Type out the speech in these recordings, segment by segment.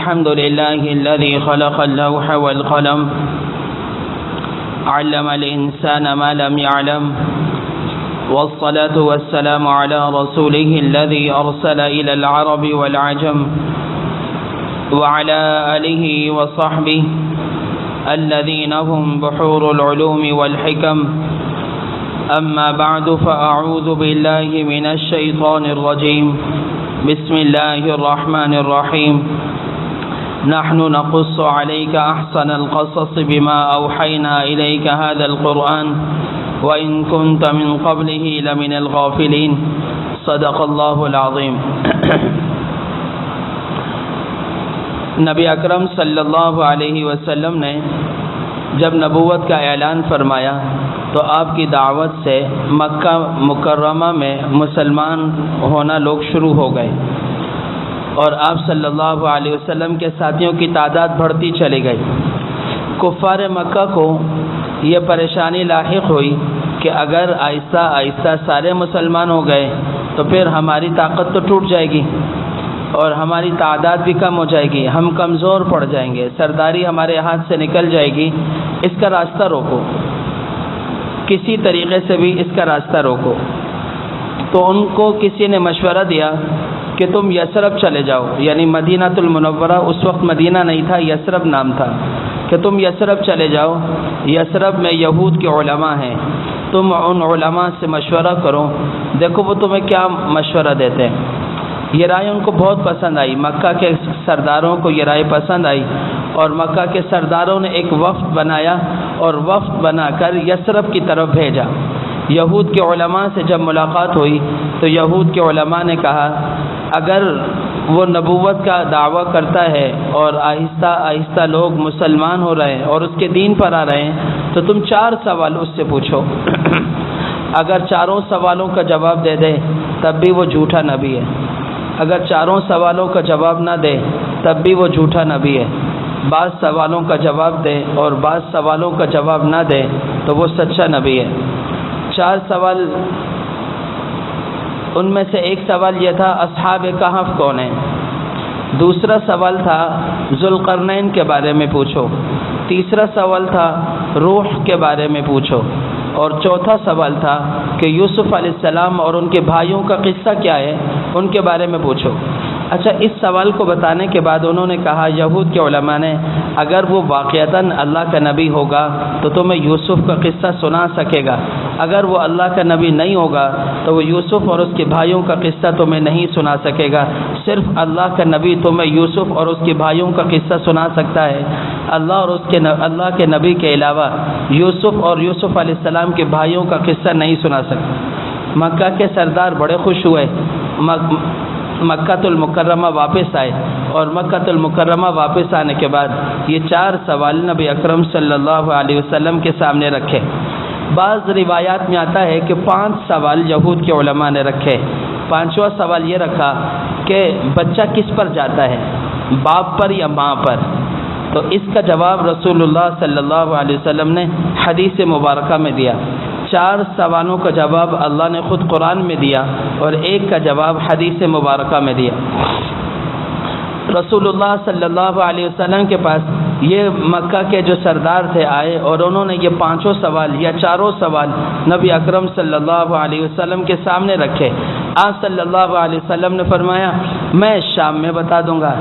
الحمد لله الذي خلق اللوح والقلم علم الإنسان ما لم يعلم والصلاة والسلام على رسوله الذي أرسل إلى العرب والعجم وعلى آله وصحبه الذين هم بحور العلوم والحكم أما بعد فأعوذ بالله من الشيطان الرجيم بسم الله الرحمن الرحيم نحن نقص عليك أحسن القصص بما أوحينا إليك هذا القرآن وإن كنت من قبله لمن الغافلين صدق الله العظيم۔ نبی اکرم صلی اللہ علیہ وسلم نے جب نبوت کا اعلان فرمایا تو آپ کی دعوت سے مکہ مکرمہ میں مسلمان ہونا لوگ شروع ہو گئے اور آپ صلی اللہ علیہ وسلم کے ساتھیوں کی تعداد بڑھتی چلی گئی۔ کفار مکہ کو یہ پریشانی لاحق ہوئی کہ اگر آہستہ آہستہ سارے مسلمان ہو گئے تو پھر ہماری طاقت تو ٹوٹ جائے گی اور ہماری تعداد بھی کم ہو جائے گی، ہم کمزور پڑ جائیں گے، سرداری ہمارے ہاتھ سے نکل جائے گی، اس کا راستہ روکو، کسی طریقے سے بھی اس کا راستہ روکو۔ تو ان کو کسی نے مشورہ دیا کہ تم یثرب چلے جاؤ، یعنی مدینہ المنورہ، اس وقت مدینہ نہیں تھا، یثرب نام تھا، کہ تم یثرب چلے جاؤ، یثرب میں یہود کے علماء ہیں، تم ان علماء سے مشورہ کرو، دیکھو وہ تمہیں کیا مشورہ دیتے ہیں۔ یہ رائے ان کو بہت پسند آئی، مکہ کے سرداروں کو یہ رائے پسند آئی اور مکہ کے سرداروں نے ایک وفد بنایا اور وفد بنا کر یثرب کی طرف بھیجا۔ یہود کے علماء سے جب ملاقات ہوئی تو یہود کے علماء نے کہا اگر وہ نبوت کا دعویٰ کرتا ہے اور آہستہ آہستہ لوگ مسلمان ہو رہے ہیں اور اس کے دین پر آ رہے ہیں تو تم 4 سوال اس سے پوچھو، اگر چاروں سوالوں کا جواب دے دے تب بھی وہ جھوٹا نبی ہے، اگر چاروں سوالوں کا جواب نہ دے تب بھی وہ جھوٹا نبی ہے، بعض سوالوں کا جواب دے اور بعض سوالوں کا جواب نہ دے تو وہ سچا نبی ہے۔ 4 سوال، ان میں سے ایک سوال یہ تھا اصحاب کہف کون ہیں، دوسرا سوال تھا ذوالقرنین کے بارے میں پوچھو، تیسرا سوال تھا روح کے بارے میں پوچھو اور چوتھا سوال تھا کہ یوسف علیہ السلام اور ان کے بھائیوں کا قصہ کیا ہے ان کے بارے میں پوچھو۔ اچھا، اس سوال کو بتانے کے بعد انہوں نے کہا یہود کے علماء نے اگر وہ واقعتاً اللہ کا نبی ہوگا تو تمہیں یوسف کا قصہ سنا سکے گا، اگر وہ اللہ کا نبی نہیں ہوگا تو وہ یوسف اور اس کے بھائیوں کا قصہ تمہیں نہیں سنا سکے گا، صرف اللہ کا نبی تمہیں یوسف اور اس کے بھائیوں کا قصہ سنا سکتا ہے، اللہ کے نبی کے علاوہ یوسف اور یوسف علیہ السلام کے بھائیوں کا قصہ نہیں سنا سکتا۔ مکہ کے سردار بڑے خوش ہوئے، مکہ المکرمہ واپس آئے اور مکہ المکرمہ واپس آنے کے بعد یہ 4 سوال نبی اکرم صلی اللہ علیہ وسلم کے سامنے رکھے۔ بعض روایات میں آتا ہے کہ 5 سوال یہود کے علماء نے رکھے۔ 5واں سوال یہ رکھا کہ بچہ کس پر جاتا ہے، باپ پر یا ماں پر؟ تو اس کا جواب رسول اللہ صلی اللہ علیہ وسلم نے حدیث مبارکہ میں دیا۔ 4 سوالوں کا جواب اللہ نے خود قرآن میں دیا اور ایک کا جواب حدیث مبارکہ میں دیا۔ رسول اللہ صلی اللہ علیہ وسلم کے پاس یہ مکہ کے جو سردار تھے آئے اور انہوں نے یہ 5 سوال یا 4 سوال نبی اکرم صلی اللہ علیہ وسلم کے سامنے رکھے۔ آپ صلی اللہ علیہ وسلم نے فرمایا میں شام میں بتا دوں گا۔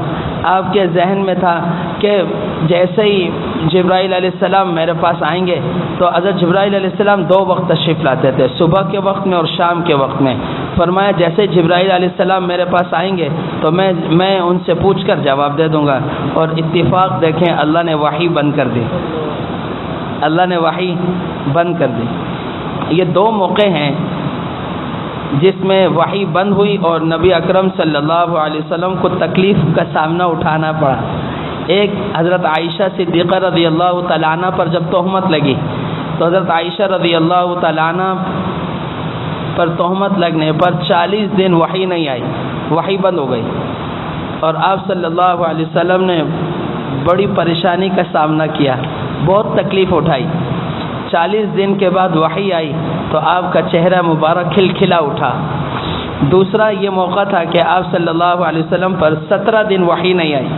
آپ کے ذہن میں تھا کہ جیسے ہی جبرائیل علیہ السلام میرے پاس آئیں گے تو حضرت جبرائیل علیہ السلام 2 وقت تشریف لاتے تھے، صبح کے وقت میں اور شام کے وقت میں۔ فرمایا جیسے جبرائیل علیہ السلام میرے پاس آئیں گے تو میں ان سے پوچھ کر جواب دے دوں گا، اور اتفاق دیکھیں اللہ نے وحی بند کر دی، اللہ نے وحی بند کر دی۔ یہ 2 موقع ہیں جس میں وحی بند ہوئی اور نبی اکرم صلی اللہ علیہ وسلم کو تکلیف کا سامنا اٹھانا پڑا۔ ایک حضرت عائشہ صدیقہ رضی اللہ تعالیٰ عنہ پر جب تہمت لگی تو حضرت عائشہ رضی اللہ تعالیٰ عنہ پر تہمت لگنے پر 40 دن وحی نہیں آئی، وحی بند ہو گئی اور آپ صلی اللہ علیہ وسلم نے بڑی پریشانی کا سامنا کیا، بہت تکلیف اٹھائی۔ 40 دن کے بعد وحی آئی تو آپ کا چہرہ مبارک کھلکھلا اٹھا۔ دوسرا یہ موقع تھا کہ آپ صلی اللہ علیہ وسلم پر 17 دن وحی نہیں آئی،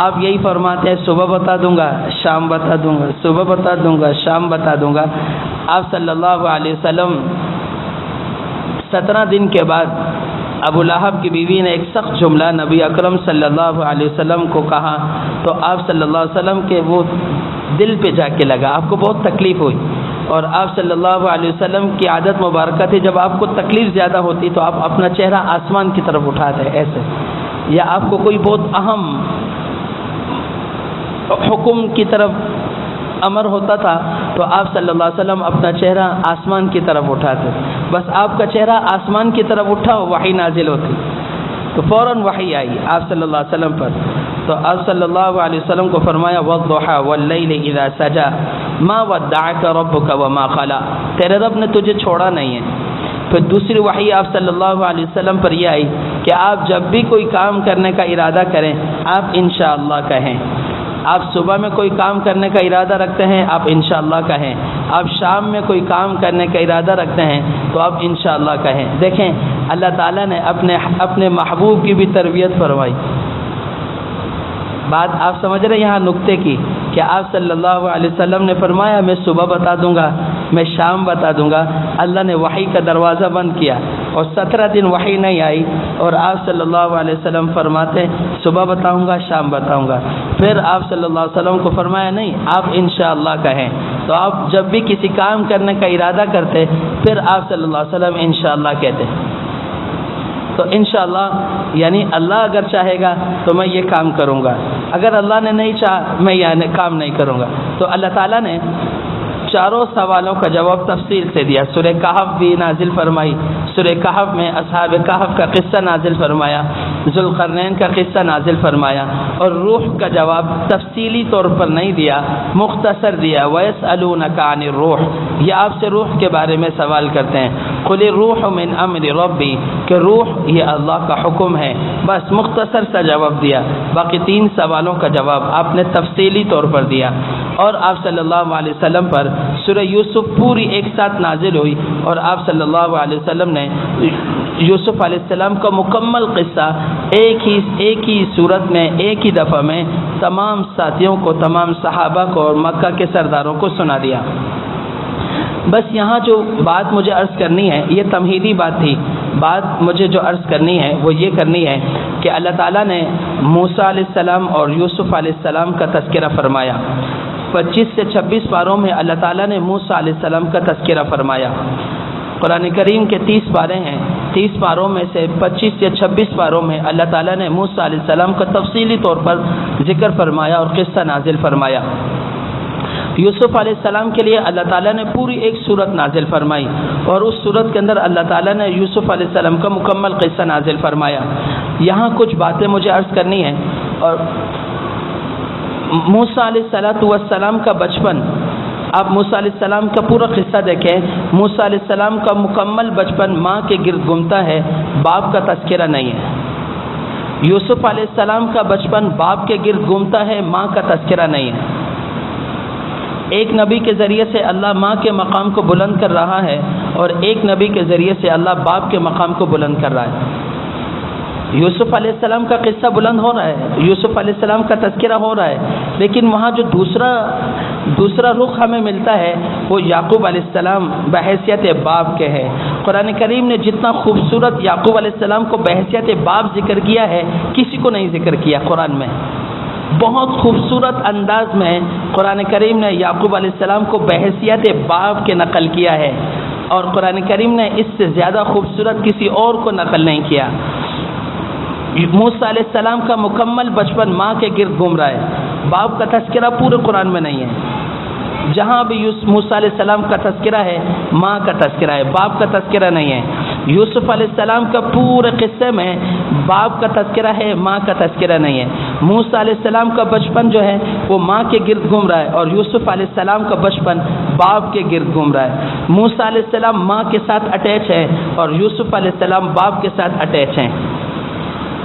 آپ یہی فرماتے ہیں صبح بتا دوں گا شام بتا دوں گا، صبح بتا دوں گا شام بتا دوں گا۔ آپ صلی اللہ علیہ وسلم 17 دن کے بعد ابو لہب کی بیوی نے ایک سخت جملہ نبی اکرم صلی اللہ علیہ وسلم کو کہا، تو آپ صلی اللہ علیہ وسلم کے وہ دل پہ جا کے لگا، آپ کو بہت تکلیف ہوئی۔ اور آپ صلی اللہ علیہ وسلم کی عادت مبارکہ تھی، جب آپ کو تکلیف زیادہ ہوتی تو آپ اپنا چہرہ آسمان کی طرف اٹھاتے ایسے، یا آپ کو کوئی بہت اہم حکم کی طرف امر ہوتا تھا تو آپ صلی اللہ علیہ وسلم اپنا چہرہ آسمان کی طرف اٹھاتے، بس آپ کا چہرہ آسمان کی طرف اٹھا وحی نازل ہوتی تو فوراً وحی آئی آپ صلی اللہ علیہ وسلم پر۔ تو آپ صلی اللہ علیہ وسلم کو فرمایا والضحى واللیل اذا سجى ما ودعك ربك وما قلى، تیرے رب نے تجھے چھوڑا نہیں ہے۔ پھر دوسری وحی آپ صلی اللہ علیہ وسلم پر یہ آئی کہ آپ جب بھی کوئی کام کرنے کا ارادہ کریں آپ انشاءاللہ کہیں۔ آپ صبح میں کوئی کام کرنے کا ارادہ رکھتے ہیں آپ انشاءاللہ کہیں، آپ شام میں کوئی کام کرنے کا ارادہ رکھتے ہیں تو آپ انشاءاللہ کہیں۔ دیکھیں اللہ تعالیٰ نے اپنے محبوب کی بھی تربیت فرمائی۔ بات آپ سمجھ رہے ہیں یہاں نقطے کی کہ آپ صلی اللہ علیہ وسلم نے فرمایا میں صبح بتا دوں گا میں شام بتا دوں گا، اللہ نے وحی کا دروازہ بند کیا اور 17 دن وحی نہیں آئی، اور آپ صلی اللہ علیہ وسلم فرماتے صبح بتاؤں گا شام بتاؤں گا۔ پھر آپ صلی اللہ علیہ وسلم کو فرمایا نہیں آپ انشاءاللہ کہیں، تو آپ جب بھی کسی کام کرنے کا ارادہ کرتے پھر آپ صلی اللہ علیہ وسلم انشاءاللہ کہتے۔ تو انشاءاللہ یعنی اللہ اگر چاہے گا تو میں یہ کام کروں گا، اگر اللہ نے نہیں چاہا میں یہ کام نہیں کروں گا۔ تو اللہ تعالیٰ نے چاروں سوالوں کا جواب تفصیل سے دیا، سورہ کہف بھی نازل فرمائی، سورہ کہف میں اصحاب کہف کا قصہ نازل فرمایا، ذوالقرنین کا قصہ نازل فرمایا، اور روح کا جواب تفصیلی طور پر نہیں دیا، مختصر دیا۔ وَيَسْأَلُونَكَ عَنِ الرُّوحِ، یہ آپ سے روح کے بارے میں سوال کرتے ہیں، قُلِ الرُّوحُ مِنْ أَمْرِ رَبِّي، کہ روح یہ اللہ کا حکم ہے، بس مختصر سا جواب دیا۔ باقی 3 سوالوں کا جواب آپ نے تفصیلی طور پر دیا۔ اور آپ صلی اللہ علیہ وسلم پر سورہ یوسف پوری ایک ساتھ نازل ہوئی، اور آپ صلی اللہ علیہ وسلم نے یوسف علیہ السلام کا مکمل قصہ ایک ہی صورت میں ایک ہی دفعہ میں تمام ساتھیوں کو، تمام صحابہ کو اور مکہ کے سرداروں کو سنا دیا۔ بس یہاں جو بات مجھے عرض کرنی ہے یہ تمہیدی بات تھی، بات مجھے جو عرض کرنی ہے وہ یہ کرنی ہے کہ اللہ تعالیٰ نے موسیٰ علیہ السلام اور یوسف علیہ السلام کا تذکرہ فرمایا۔ 25 سے 26 پاروں میں اللہ تعالیٰ نے موسیٰ علیہ السلام کا تذکرہ فرمایا۔ قرآن کریم کے 30 پارے ہیں، 30 پاروں میں سے 25 سے 26 پاروں میں اللہ تعالیٰ نے موسیٰ علیہ السلام کا تفصیلی طور پر ذکر فرمایا اور قصہ نازل فرمایا۔ یوسف علیہ السلام کے لیے اللہ تعالیٰ نے پوری ایک سورت نازل فرمائی، اور اس سورت کے اندر اللہ تعالیٰ نے یوسف علیہ السلام کا مکمل قصہ نازل فرمایا۔ یہاں کچھ باتیں مجھے عرض کرنی ہیں۔ اور موسیٰ علیہ السلام کا بچپن، آپ موسیٰ علیہ السلام کا پورا قصہ دیکھیں، موسیٰ علیہ السلام کا مکمل بچپن ماں کے گرد گھومتا ہے، باپ کا تذکرہ نہیں ہے۔ یوسف علیہ السلام کا بچپن باپ کے گرد گھومتا ہے، ماں کا تذکرہ نہیں ہے۔ ایک نبی کے ذریعے سے اللہ ماں کے مقام کو بلند کر رہا ہے، اور ایک نبی کے ذریعے سے اللہ باپ کے مقام کو بلند کر رہا ہے۔ یوسف علیہ السلام کا قصہ بلند ہو رہا ہے، یوسف علیہ السلام کا تذکرہ ہو رہا ہے، لیکن وہاں جو دوسرا رخ ہمیں ملتا ہے وہ یعقوب علیہ السلام بحیثیت باپ کے ہے۔ قرآن کریم نے جتنا خوبصورت یعقوب علیہ السلام کو بحیثیت باپ ذکر کیا ہے کسی کو نہیں ذکر کیا قرآن میں۔ بہت خوبصورت انداز میں قرآن کریم نے یعقوب علیہ السلام کو بحیثیت باپ کے نقل کیا ہے، اور قرآن کریم نے اس سے زیادہ خوبصورت کسی اور کو نقل نہیں کیا۔ موسیٰ علیہ السلام کا مکمل بچپن ماں کے گرد گھوم رہا ہے، باپ کا تذکرہ پورے قرآن میں نہیں ہے۔ جہاں بھی موسیٰ علیہ السلام کا تذکرہ ہے ماں کا تذکرہ ہے، باپ کا تذکرہ نہیں ہے۔ یوسف علیہ السلام کا پورے قصے میں باپ کا تذکرہ ہے، ماں کا تذکرہ نہیں ہے۔ موسیٰ علیہ السلام کا بچپن جو ہے وہ ماں کے گرد گھوم رہا ہے، اور یوسف علیہ السلام کا بچپن باپ کے گرد گھوم رہا ہے۔ موسیٰ علیہ السلام ماں کے ساتھ اٹیچ ہے، اور یوسف علیہ السلام باپ کے ساتھ اٹیچ ہیں۔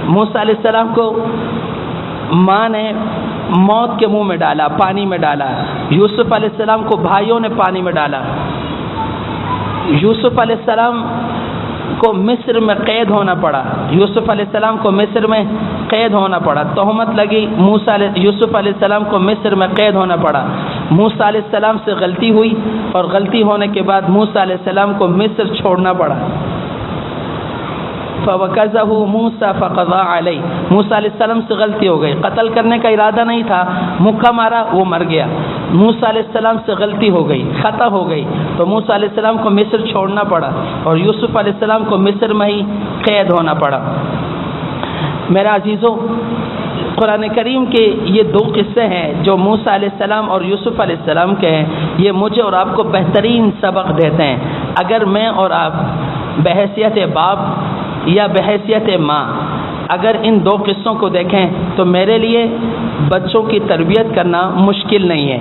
موسیٰ علیہ السلام کو ماں نے موت کے منہ میں ڈالا، پانی میں ڈالا۔ یوسف علیہ السلام کو بھائیوں نے پانی میں ڈالا۔ یوسف علیہ السلام کو مصر میں قید ہونا پڑا، یوسف علیہ السلام کو مصر میں قید ہونا پڑا، تہمت لگی یوسف علیہ السلام کو مصر میں قید ہونا پڑا، موسیٰ علیہ السلام سے غلطی ہوئی اور غلطی ہونے کے بعد موسیٰ علیہ السلام کو مصر چھوڑنا پڑا۔ فَوَكَزَهُ مُوسَى فَقَضَى عَلَيْهِ، موسیٰ علیہ السلام سے غلطی ہو گئی، قتل کرنے کا ارادہ نہیں تھا، مکہ مارا، وہ مر گیا۔ موسیٰ علیہ السلام سے غلطی ہو گئی، خطا ہو گئی، تو موسیٰ علیہ السلام کو مصر چھوڑنا پڑا اور یوسف علیہ السلام کو مصر میں ہی قید ہونا پڑا۔ میرا عزیزو، قرآن کریم کے یہ دو قصے ہیں جو موسیٰ علیہ السلام اور یوسف علیہ السلام کے ہیں، یہ مجھے اور آپ کو بہترین سبق دیتے ہیں۔ اگر میں اور آپ بحیثیت باپ یا بحیثیت ماں اگر ان دو قصوں کو دیکھیں تو میرے لیے بچوں کی تربیت کرنا مشکل نہیں ہے۔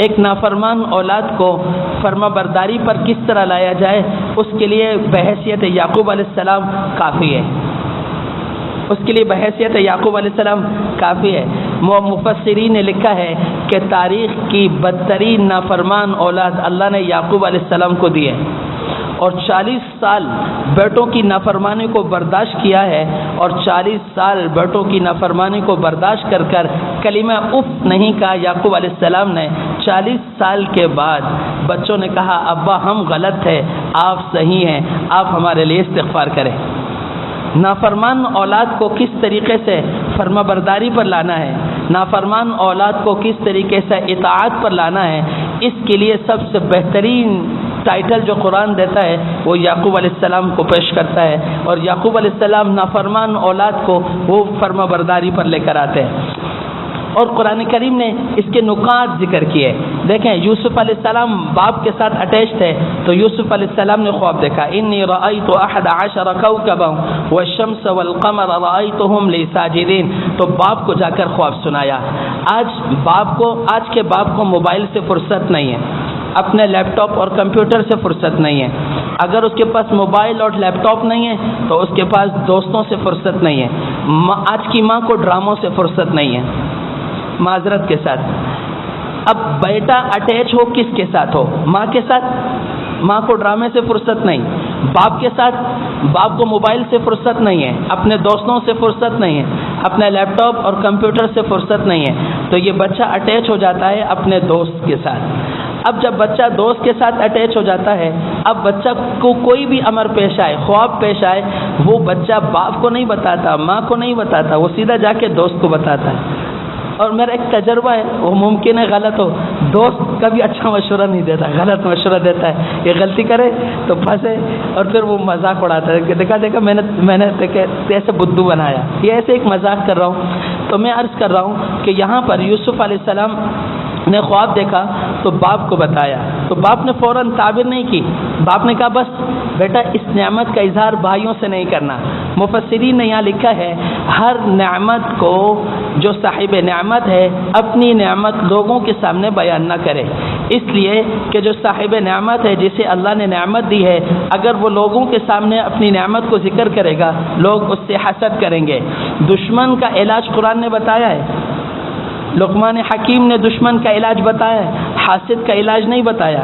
ایک نافرمان اولاد کو فرما برداری پر کس طرح لایا جائے، اس کے لیے بحیثیت یعقوب علیہ السلام کافی ہے، اس کے لیے بحیثیت یعقوب علیہ السلام کافی ہے۔ مفسرین نے لکھا ہے کہ تاریخ کی بدترین نافرمان اولاد اللہ نے یعقوب علیہ السلام کو دی ہے، اور 40 سال بیٹوں کی نافرمانی کو برداشت کیا ہے، اور 40 سال بیٹوں کی نافرمانی کو برداشت کر کر کلمہ اف نہیں کہا یعقوب علیہ السلام نے۔ 40 سال کے بعد بچوں نے کہا ابا ہم غلط تھے، آپ صحیح ہیں، آپ ہمارے لیے استغفار کریں۔ نافرمان اولاد کو کس طریقے سے فرما برداری پر لانا ہے، نافرمان اولاد کو کس طریقے سے اطاعت پر لانا ہے، اس کے لیے سب سے بہترین ٹائٹل جو قرآن دیتا ہے وہ یعقوب علیہ السلام کو پیش کرتا ہے، اور یعقوب علیہ السلام نافرمان اولاد کو وہ فرما برداری پر لے کر آتے ہیں۔ اور قرآن کریم نے اس کے نکات ذکر کیے۔ دیکھیں یوسف علیہ السلام باپ کے ساتھ اٹیچ تھے، تو یوسف علیہ السلام نے خواب دیکھا، انی رأیت 11 کوكبا والشمس والقمر رأیتهم لی ساجدین، تو باپ کو جا کر خواب سنایا۔ آج کے باپ کو موبائل سے فرصت نہیں ہے، اپنے لیپ ٹاپ اور کمپیوٹر سے فرصت نہیں ہے۔ اگر اس کے پاس موبائل اور لیپ ٹاپ نہیں ہے تو اس کے پاس دوستوں سے فرصت نہیں ہے۔ آج کی ماں کو ڈراموں سے فرصت نہیں ہے، معذرت کے ساتھ۔ اب بیٹا اٹیچ ہو کس کے ساتھ ہو، ماں کے ساتھ، ماں کو ڈرامے سے فرصت نہیں، باپ کے ساتھ، باپ کو موبائل سے فرصت نہیں ہے، اپنے دوستوں سے فرصت نہیں ہے، اپنے لیپ ٹاپ اور کمپیوٹر سے فرصت نہیں ہے، تو یہ بچہ اٹیچ ہو جاتا ہے اپنے دوست کے ساتھ۔ اب جب بچہ دوست کے ساتھ اٹیچ ہو جاتا ہے، اب بچہ کو کوئی بھی امر پیش آئے، خواب پیش آئے، وہ بچہ باپ کو نہیں بتاتا، ماں کو نہیں بتاتا، وہ سیدھا جا کے دوست کو بتاتا ہے۔ اور میرا ایک تجربہ ہے، وہ ممکن ہے غلط ہو، دوست کبھی اچھا مشورہ نہیں دیتا، غلط مشورہ دیتا ہے، یہ غلطی کرے تو پھنسے، اور پھر وہ مذاق اڑاتا ہے کہ دیکھا میں نے ایسے بدھو بنایا، یہ ایسے ایک مذاق کر رہا ہوں۔ تو میں عرض کر رہا ہوں کہ یہاں پر یوسف علیہ السلام نے خواب دیکھا تو باپ کو بتایا، تو باپ نے فوراً تعبیر نہیں کی، باپ نے کہا بس بیٹا اس نعمت کا اظہار بھائیوں سے نہیں کرنا۔ مفسرین نے یہاں لکھا ہے ہر نعمت کو جو صاحب نعمت ہے اپنی نعمت لوگوں کے سامنے بیان نہ کرے، اس لیے کہ جو صاحب نعمت ہے جسے اللہ نے نعمت دی ہے، اگر وہ لوگوں کے سامنے اپنی نعمت کو ذکر کرے گا لوگ اس سے حسد کریں گے۔ دشمن کا علاج قرآن نے بتایا ہے، لقمان حکیم نے دشمن کا علاج بتایا ہے، حاسد کا علاج نہیں بتایا۔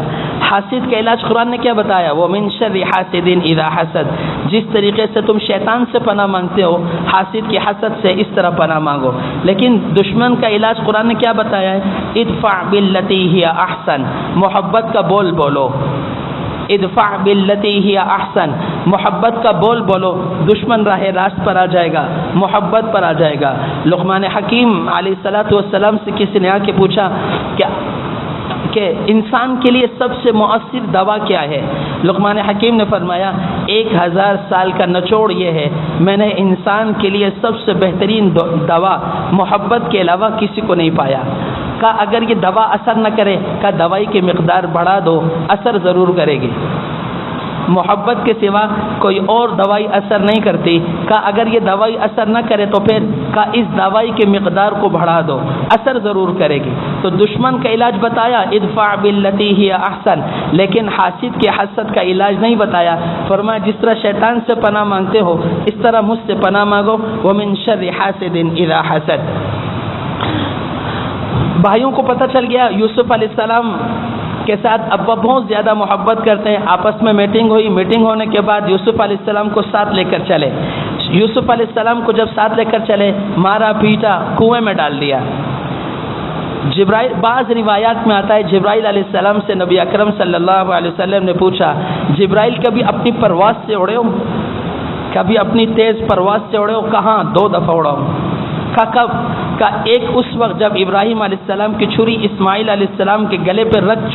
حاسد کا علاج قرآن نے کیا بتایا؟ وَمِن شَرِّ حَاسِدٍ إِذَا حَسَدَ، جس طریقے سے تم شیطان سے پناہ مانگتے ہو، حاسد کی حسد سے اس طرح پناہ مانگو۔ لیکن دشمن کا علاج قرآن نے کیا بتایا ہے؟ ادفع باللتی ہی احسن، محبت کا بول بولو، ادفع باللتی ہی احسن، محبت کا بول بولو، دشمن راہ راست پر آ جائے گا، محبت پر آ جائے گا۔ لقمان حکیم علیہ الصلوۃ والسلام سے کسی نے آ کے پوچھا کہ انسان کے لیے سب سے مؤثر دوا کیا ہے؟ لقمان حکیم نے فرمایا 1000 سال کا نچوڑ یہ ہے، میں نے انسان کے لیے سب سے بہترین دوا محبت کے علاوہ کسی کو نہیں پایا۔ کہا اگر یہ دوا اثر نہ کرے، کہا دوائی کی مقدار بڑھا دو، اثر ضرور کرے گی۔ محبت کے سوا کوئی اور دوائی اثر نہیں کرتی۔ کہا اگر یہ دوائی اثر نہ کرے تو پھر کہا اس دوائی کی مقدار کو بڑھا دو، اثر ضرور کرے گی۔ تو دشمن کا علاج بتایا ادفع باللتی ہی احسن، لیکن حاسد کے حسد کا علاج نہیں بتایا۔ فرمایا جس طرح شیطان سے پناہ مانگتے ہو اس طرح مجھ سے پناہ مانگو، ومن شر حاسد اذا حسد۔ بھائیوں کو پتہ چل گیا یوسف علیہ السلام کے ساتھ ابا بہت زیادہ محبت کرتے ہیں. آپس میں میٹنگ ہوئی. میٹنگ ہونے کے بعد یوسف علیہ السلام کو ساتھ لے کر چلے. یوسف علیہ السلام کو جب ساتھ لے کر چلے مارا پیٹا کنویں میں ڈال دیا. جبرائیل بعض روایات میں آتا ہے جبرائیل علیہ السلام سے نبی اکرم صلی اللہ علیہ وسلم نے پوچھا جبرائیل کبھی اپنی پرواز سے اڑے ہو؟ کبھی اپنی تیز پرواز سے اڑے ہو؟ کہاں؟ 2 دفعہ اڑا ہوں. کب؟ ایک اس وقت جب ابراہیم علیہ السلام کی چھری اسماعیل علیہ السلام کے گلے پہ رکھ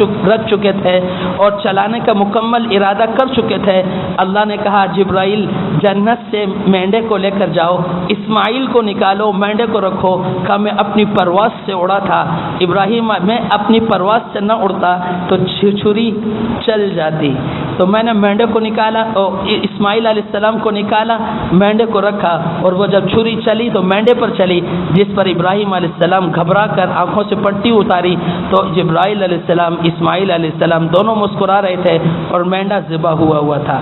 چکے تھے اور چلانے کا مکمل ارادہ کر چکے تھے. اللہ نے کہا جبرائیل جنت سے مینڈے کو لے کر جاؤ, اسماعیل کو نکالو, مینڈے کو رکھو. کہا میں اپنی پرواز سے اڑا تھا ابراہیم, میں اپنی پرواز سے نہ اڑتا تو چھری چل جاتی. تو میں نے مینڈے کو نکالا, اسماعیل علیہ السلام کو نکالا, مینڈے کو رکھا, اور وہ جب چھری چلی تو مینڈے پر چلی, جس پر ابراہیم علیہ السلام گھبرا کر آنکھوں سے پٹی اتاری. تو جبرائیل علیہ السلام اسماعیل علیہ السلام دونوں مسکرا رہے تھے اور مینڈا ذبح ہوا تھا.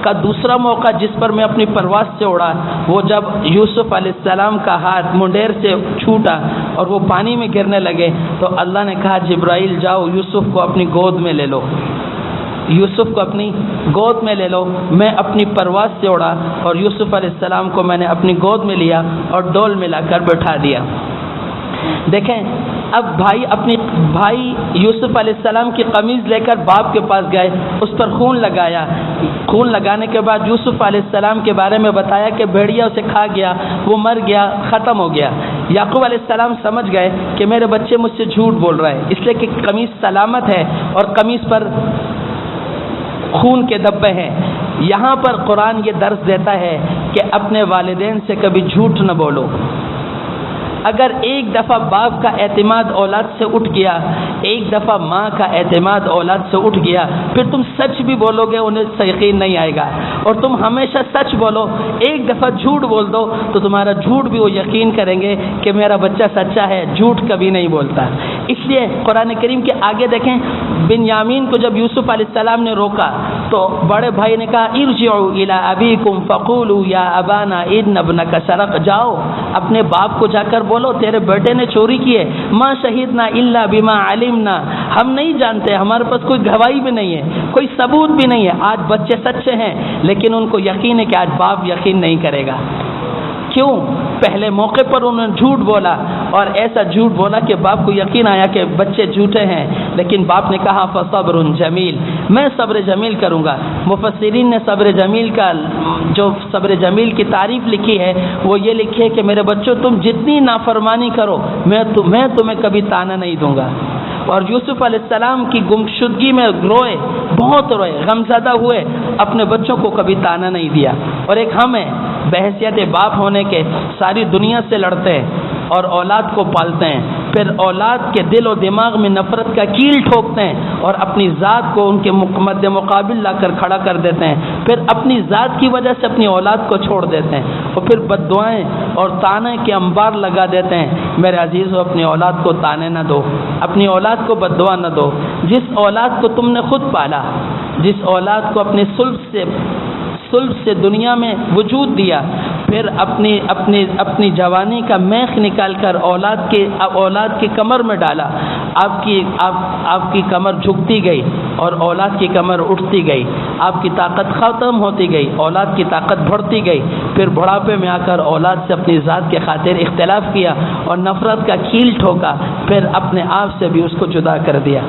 کا دوسرا موقع جس پر میں اپنی پرواز سے اڑا وہ جب یوسف علیہ السلام کا ہاتھ منڈیر سے چھوٹا اور وہ پانی میں گرنے لگے تو اللہ نے کہا جبرائیل جاؤ یوسف کو اپنی گود میں لے لو, یوسف کو اپنی گود میں لے لو. میں اپنی پرواز سے اڑا اور یوسف علیہ السلام کو میں نے اپنی گود میں لیا اور ڈول میں لا کر بٹھا دیا. دیکھیں اب بھائی یوسف علیہ السلام کی قمیض لے کر باپ کے پاس گئے, اس پر خون لگایا. خون لگانے کے بعد یوسف علیہ السلام کے بارے میں بتایا کہ بھیڑیا اسے کھا گیا, وہ مر گیا, ختم ہو گیا. یعقوب علیہ السلام سمجھ گئے کہ میرے بچے مجھ سے جھوٹ بول رہے ہیں, اس لیے کہ قمیض سلامت ہے اور قمیض پر خون کے دبے ہیں. یہاں پر قرآن یہ درس دیتا ہے کہ اپنے والدین سے کبھی جھوٹ نہ بولو. اگر ایک دفعہ باپ کا اعتماد اولاد سے اٹھ گیا, ایک دفعہ ماں کا اعتماد اولاد سے اٹھ گیا, پھر تم سچ بھی بولو گے انہیں یقین نہیں آئے گا, اور تم ہمیشہ سچ بولو. ایک دفعہ جھوٹ بول دو تو تمہارا جھوٹ بھی وہ یقین کریں گے کہ میرا بچہ سچا ہے, جھوٹ کبھی نہیں بولتا. اس لیے قرآن کریم کے آگے دیکھیں, بنیامین کو جب یوسف علیہ السلام نے روکا تو بڑے بھائی نے کہا ارجعوا الی ابیکم فقولوا یا ابانا ان ابنک سرق, جاؤ اپنے باپ کو جا کر بولو تیرے بیٹے نے چوری کی ہے. ما شہدنا الا بما علمنا, ہم نہیں جانتے, ہمارے پاس کوئی گواہی بھی نہیں ہے, کوئی ثبوت بھی نہیں ہے. آج بچے سچے ہیں لیکن ان کو یقین ہے کہ آج باپ یقین نہیں کرے گا. کیوں؟ پہلے موقع پر انہوں نے جھوٹ بولا اور ایسا جھوٹ بولا کہ باپ کو یقین آیا کہ بچے جھوٹے ہیں, لیکن باپ نے کہا فصبر جمیل, میں صبر جمیل کروں گا. مفسرین نے صبر جمیل کا جو صبر جمیل کی تعریف لکھی ہے وہ یہ لکھی ہے کہ میرے بچوں تم جتنی نافرمانی کرو میں تمہیں کبھی تانا نہیں دوں گا. اور یوسف علیہ السلام کی گمشدگی میں روئے, بہت روئے, غمزدہ ہوئے, اپنے بچوں کو کبھی تانا نہیں دیا. اور ایک ہم ہیں بحیثیت باپ ہونے کے ساری دنیا سے لڑتے ہیں اور اولاد کو پالتے ہیں, پھر اولاد کے دل و دماغ میں نفرت کا کیل ٹھوکتے ہیں اور اپنی ذات کو ان کے مد مقابل لا کر کھڑا کر دیتے ہیں, پھر اپنی ذات کی وجہ سے اپنی اولاد کو چھوڑ دیتے ہیں, اور پھر بد دعائیں اور تانے کے انبار لگا دیتے ہیں. میرے عزیزو اپنی اولاد کو تانے نہ دو, اپنی اولاد کو بد دعا نہ دو. جس اولاد کو تم نے خود پالا, جس اولاد کو اپنے صلب سے دنیا میں وجود دیا, پھر اپنی جوانی کا میخ نکال کر اولاد کی کمر میں ڈالا, آپ کی کمر جھکتی گئی اور اولاد کی کمر اٹھتی گئی, آپ کی طاقت ختم ہوتی گئی, اولاد کی طاقت بڑھتی گئی. پھر بڑھاپے میں آ کر اولاد سے اپنی ذات کے خاطر اختلاف کیا اور نفرت کا کیل ٹھوکا, پھر اپنے آپ سے بھی اس کو جدا کر دیا.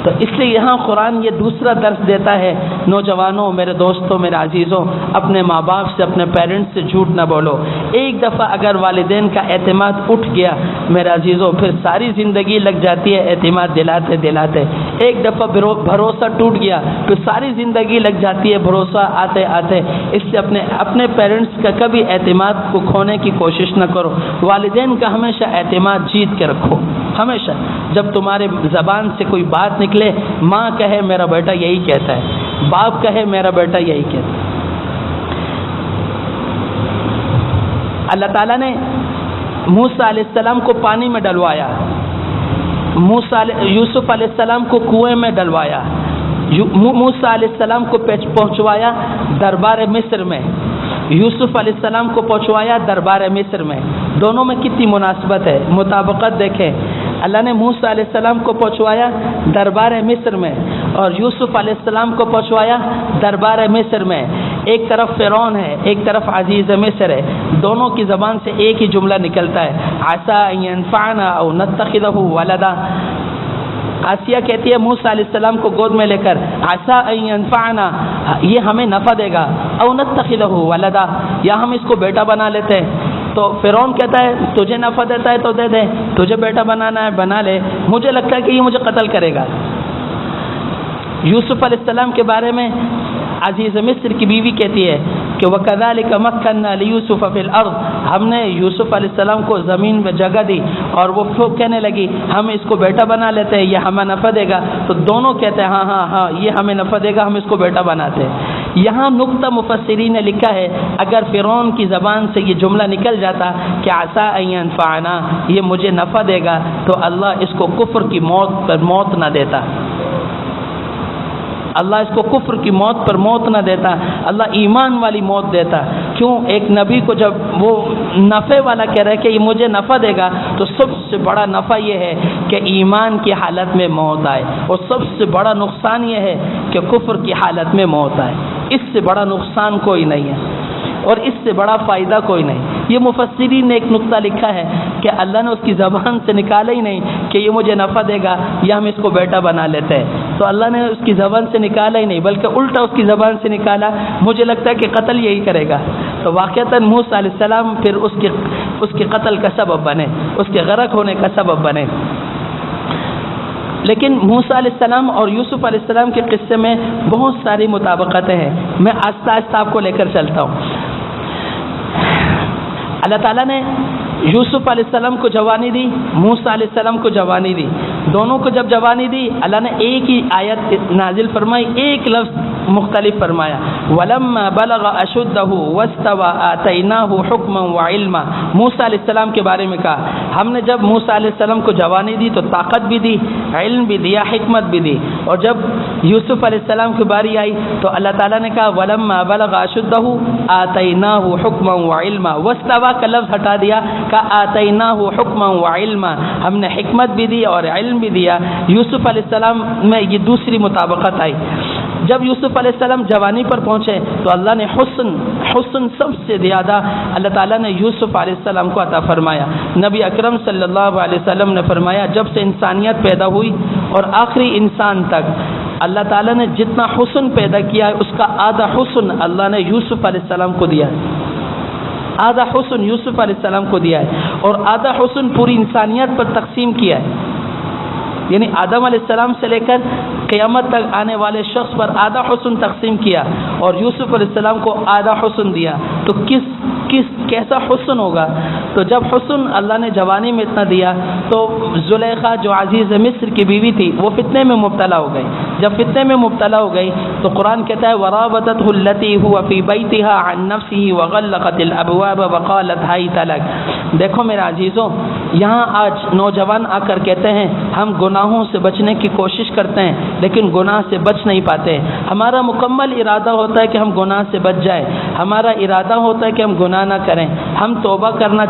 تو اس لیے یہاں قرآن یہ دوسرا درس دیتا ہے, نوجوانوں, میرے دوستوں, میرے عزیزوں, اپنے ماں باپ سے, اپنے پیرنٹس سے جھوٹ نہ بولو. ایک دفعہ اگر والدین کا اعتماد اٹھ گیا میرے عزیزوں, پھر ساری زندگی لگ جاتی ہے اعتماد دلاتے دلاتے. ایک دفعہ بھروسہ ٹوٹ گیا پھر ساری زندگی لگ جاتی ہے بھروسہ آتے آتے. اس لیے اپنے پیرنٹس کا کبھی اعتماد کو کھونے کی کوشش نہ کرو. والدین کا ہمیشہ اعتماد جیت کے رکھو. ہمیشہ جب تمہارے زبان سے کوئی بات نکلے, ماں کہے میرا بیٹا یہی کہتا ہے, باپ کہے میرا بیٹا یہی کہتا ہے. اللہ تعالیٰ نے موسیٰ علیہ السلام کو پانی میں ڈلوایا, یوسف علیہ السلام کو کنویں میں ڈلوایا, موسیٰ علیہ السلام کو پہنچوایا دربار مصر میں, یوسف علیہ السلام کو پہنچوایا دربار مصر میں. دونوں میں کتنی مناسبت ہے, مطابقت دیکھیں. اللہ نے موسیٰ علیہ السلام کو پہنچوایا دربار مصر میں اور یوسف علیہ السلام کو پہنچوایا دربار مصر میں. ایک طرف فرعون ہے، ایک طرف عزیز مصر ہے، دونوں کی زبان سے ایک ہی جملہ نکلتا ہے، عسیٰ ان ینفعنا او نتخذہ ولدا. آسیہ کہتی ہے موسیٰ علیہ السلام کو گود میں لے کر، عسیٰ ان ینفعنا، یہ ہمیں نفع دے گا، او نتخذہ ولدا، یا ہم اس کو بیٹا بنا لیتے ہیں. تو فرعون کہتا ہے تجھے نفع دیتا ہے تو دے دے، تجھے بیٹا بنانا ہے بنا لے، مجھے لگتا ہے کہ یہ مجھے قتل کرے گا. یوسف علیہ السلام کے بارے میں عزیز مصر کی بیوی کہتی ہے کہ وَكَذَلِكَ مَكَّنَّا لِيُوسُفَ فِي الْأَرْضِ، ہم نے یوسف علیہ السلام کو زمین میں جگہ دی اور وہ کہنے لگی ہم اس کو بیٹا بنا لیتے ہیں، یہ ہمیں نفع دے گا. تو دونوں کہتے ہیں ہاں ہاں ہاں یہ ہمیں نفع دے گا، ہم اس کو بیٹا بناتے ہیں. یہاں نقطہ مفسرین نے لکھا ہے اگر فرعون کی زبان سے یہ جملہ نکل جاتا کہ عسیٰ ان ینفعنا، یہ مجھے نفع دے گا، تو اللہ اس کو کفر کی موت پر موت نہ دیتا، اللہ اس کو کفر کی موت پر موت نہ دیتا، اللہ ایمان والی موت دیتا. کیوں؟ ایک نبی کو جب وہ نفع والا کہہ رہا ہے کہ یہ مجھے نفع دے گا، تو سب سے بڑا نفع یہ ہے کہ ایمان کی حالت میں موت آئے، اور سب سے بڑا نقصان یہ ہے کہ کفر کی حالت میں موت آئے. اس سے بڑا نقصان کوئی نہیں ہے اور اس سے بڑا فائدہ کوئی نہیں. یہ مفسرین نے ایک نقطہ لکھا ہے کہ اللہ نے اس کی زبان سے نکالا ہی نہیں کہ یہ مجھے نفع دے گا یا ہم اس کو بیٹا بنا لیتے ہیں. تو اللہ نے اس کی زبان سے نکالا ہی نہیں بلکہ الٹا اس کی زبان سے نکالا، مجھے لگتا ہے کہ قتل یہی کرے گا. تو واقعتاً موسیٰ علیہ السلام پھر اس کے قتل کا سبب بنے، اس کے غرق ہونے کا سبب بنے. لیکن موسیٰ علیہ السلام اور یوسف علیہ السلام کے قصے میں بہت ساری مطابقتیں ہیں. میں آہستہ آہستہ آپ کو لے کر چلتا ہوں. اللہ تعالیٰ نے یوسف علیہ السلام کو جوانی دی، موسیٰ علیہ السلام کو جوانی دی. دونوں کو جب جوانی دی اللہ نے ایک ہی آیت نازل فرمائی، ایک لفظ مختلف فرمایا، وَلَمَّا بَلَغَ أَشُدَّهُ وَاسْتَوَى آتَيْنَاهُ حُكْمًا وَعِلْمًا. موسیٰ علیہ السلام کے بارے میں کہا ہم نے جب موسیٰ علیہ السلام کو جوانی دی تو طاقت بھی دی، علم بھی دیا، حکمت بھی دی. اور جب یوسف علیہ السلام کی باری آئی تو اللہ تعالیٰ نے کہا وَلَمَّا بَلَغَ أَشُدَّهُ آتَيْنَاهُ حُكْمًا وَعِلْمًا. وَاسْتَوَى کا لفظ ہٹا دیا، کہا آتَيْنَاهُ حُكْمًا وَعِلْمًا، ہم نے حکمت بھی دی اور علم بھی دیا. یوسف علیہ السلام میں یہ دوسری مطابقت آئی. جب یوسف علیہ السلام جوانی پر پہنچے تو اللہ نے حسن سب سے زیادہ اللہ تعالیٰ نے یوسف علیہ السلام کو عطا فرمایا. نبی اکرم صلی اللہ علیہ وسلم نے فرمایا جب سے انسانیت پیدا ہوئی اور آخری انسان تک اللہ تعالیٰ نے جتنا حسن پیدا کیا ہے اس کا آدھا حسن اللہ نے یوسف علیہ السلام کو دیا ہے. آدھا حسن یوسف علیہ السلام کو دیا ہے اور آدھا حسن پوری انسانیت پر تقسیم کیا ہے. یعنی آدم علیہ السلام سے لے کر قیامت تک آنے والے شخص پر آدھا حسن تقسیم کیا اور یوسف علیہ السلام کو آدھا حسن دیا. تو کیسا حسن ہوگا؟ تو جب حسن اللہ نے جوانی میں اتنا دیا تو زلیخا جو عزیز مصر کی بیوی تھی وہ فتنے میں مبتلا ہو گئی. جب فتنے میں مبتلا ہو گئی تو قرآن کہتا ہے وراودته التي هو في بيتها عن نفسه وغلقت الابواب وقالت هيت لك. دیکھو میرے عزیزوں، یہاں آج نوجوان آ کر کہتے ہیں ہم گناہوں سے بچنے کی کوشش کرتے ہیں لیکن گناہ سے بچ نہیں پاتے. ہمارا مکمل ارادہ ہوتا ہے کہ ہم گناہ سے بچ جائیں، ہمارا ارادہ ہوتا ہے کہ ہم گناہ نہ کریں، ہم توبہ کرنا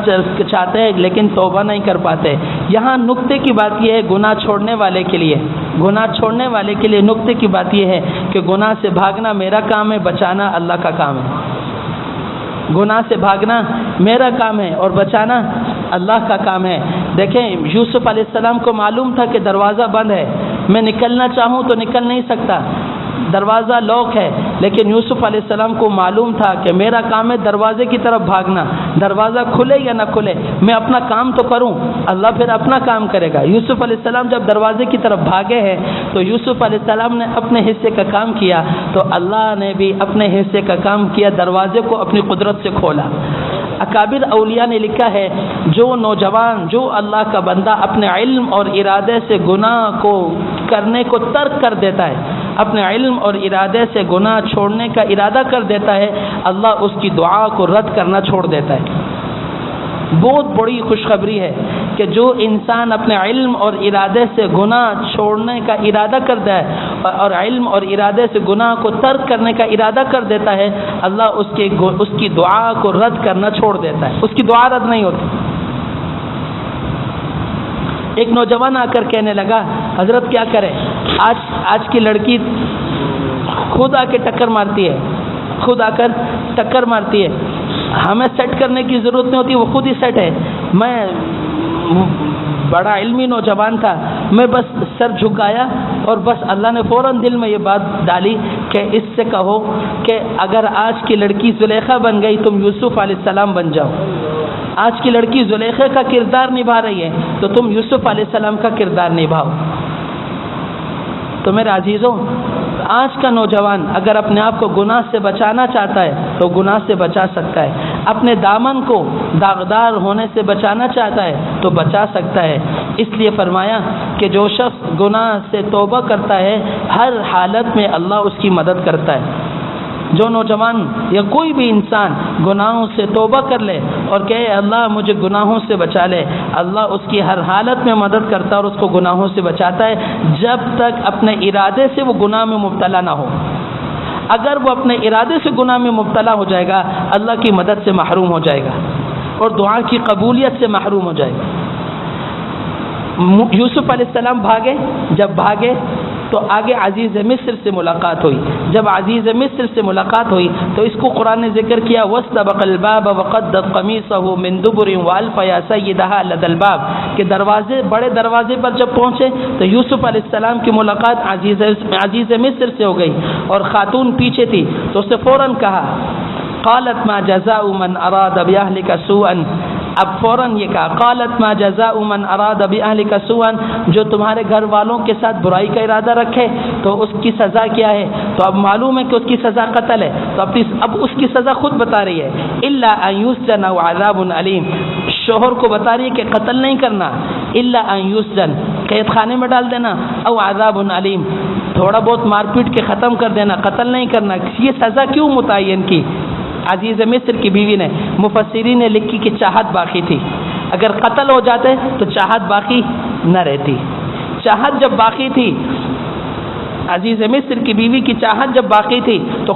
چاہتے ہیں لیکن توبہ نہیں کر پاتے. یہاں نقطے کی بات یہ ہے گناہ چھوڑنے والے کے لیے نقطے کی بات یہ ہے کہ گناہ سے بھاگنا میرا کام ہے، بچانا اللہ کا کام ہے. گناہ سے بھاگنا میرا کام ہے اور بچانا اللہ کا کام ہے. دیکھیں یوسف علیہ السلام کو معلوم تھا کہ دروازہ بند ہے، میں نکلنا چاہوں تو نکل نہیں سکتا، دروازہ لاک ہے. لیکن یوسف علیہ السلام کو معلوم تھا کہ میرا کام ہے دروازے کی طرف بھاگنا، دروازہ کھلے یا نہ کھلے میں اپنا کام تو کروں، اللہ پھر اپنا کام کرے گا. یوسف علیہ السلام جب دروازے کی طرف بھاگے ہیں تو یوسف علیہ السلام نے اپنے حصے کا کام کیا تو اللہ نے بھی اپنے حصے کا کام کیا، دروازے کو اپنی قدرت سے کھولا. اکابر اولیاء نے لکھا ہے جو نوجوان، جو اللہ کا بندہ اپنے علم اور ارادے سے گناہ کو کرنے کو ترک کر دیتا ہے، اپنے علم اور ارادے سے گناہ چھوڑنے کا ارادہ کر دیتا ہے، اللہ اس کی دعا کو رد کرنا چھوڑ دیتا ہے. بہت بڑی خوشخبری ہے کہ جو انسان اپنے علم اور ارادے سے گناہ چھوڑنے کا ارادہ کرتا ہے اور علم اور ارادے سے گناہ کو ترک کرنے کا ارادہ کر دیتا ہے، اللہ اس کی دعا کو رد کرنا چھوڑ دیتا ہے، اس کی دعا رد نہیں ہوتی. ایک نوجوان آ کر کہنے لگا حضرت کیا کریں، آج کی لڑکی خود آ کے ٹکر مارتی ہے، خود آ کر ٹکر مارتی ہے، ہمیں سیٹ کرنے کی ضرورت نہیں ہوتی، وہ خود ہی سیٹ ہے۔ میں بڑا علمی نوجوان تھا، میں بس سر جھکایا اور بس اللہ نے فوراً دل میں یہ بات ڈالی کہ اس سے کہو کہ اگر آج کی لڑکی زلیخا بن گئی تم یوسف علیہ السلام بن جاؤ، آج کی لڑکی زلیخا کا کردار نبھا رہی ہے تو تم یوسف علیہ السلام کا کردار نبھاؤ۔ تو میرے عزیزوں، آج کا نوجوان اگر اپنے آپ کو گناہ سے بچانا چاہتا ہے تو گناہ سے بچا سکتا ہے، اپنے دامن کو داغدار ہونے سے بچانا چاہتا ہے تو بچا سکتا ہے۔ اس لیے فرمایا کہ جو شخص گناہ سے توبہ کرتا ہے ہر حالت میں اللہ اس کی مدد کرتا ہے۔ جو نوجوان یا کوئی بھی انسان گناہوں سے توبہ کر لے اور کہے اللہ مجھے گناہوں سے بچا لے، اللہ اس کی ہر حالت میں مدد کرتا ہے اور اس کو گناہوں سے بچاتا ہے جب تک اپنے ارادے سے وہ گناہ میں مبتلا نہ ہو۔ اگر وہ اپنے ارادے سے گناہ میں مبتلا ہو جائے گا اللہ کی مدد سے محروم ہو جائے گا اور دعا کی قبولیت سے محروم ہو جائے گا۔ یوسف علیہ السلام بھاگے، جب بھاگے تو آگے عزیز مصر سے ملاقات ہوئی۔ جب عزیز مصر سے ملاقات ہوئی تو اس کو قرآن نے ذکر کیا وَاسْتَبَقَ الْبَابَ وَقَدَّتْ قَمِيصَهُ مِنْ دُبُرٍ وَأَلْفَ يَا سَيِّدَهَا لَدَى الْبَابِ کہ بڑے دروازے پر جب پہنچے تو یوسف علیہ السلام کی ملاقات عزیز مصر سے ہو گئی اور خاتون پیچھے تھی تو اس نے فوراً کہا قالت ما جزاء من اراد بأهلك سوءا، اب فوراً یہ کہا قالت ما جزاء من اراد بأهلك سوءا، جو تمہارے گھر والوں کے ساتھ برائی کا ارادہ رکھے تو اس کی سزا کیا ہے؟ تو اب معلوم ہے کہ اس کی سزا قتل ہے، تو اب اس کی سزا خود بتا رہی ہے الا ان یسجن او عذاب علیم، شوہر کو بتا رہی ہے کہ قتل نہیں کرنا، الا ان یسجن قید خانے میں ڈال دینا، او عذاب علیم تھوڑا بہت مار پیٹ کے ختم کر دینا، قتل نہیں کرنا۔ یہ سزا کیوں متعین کی؟ عزیز مصر کی بیوی نے، مفسرین نے لکھی کہ چاہت باقی تھی، اگر قتل ہو جاتے تو چاہت باقی نہ رہتی۔ چاہت جب باقی تھی، عزیز مصر کی بیوی کی چاہت جب باقی تھی تو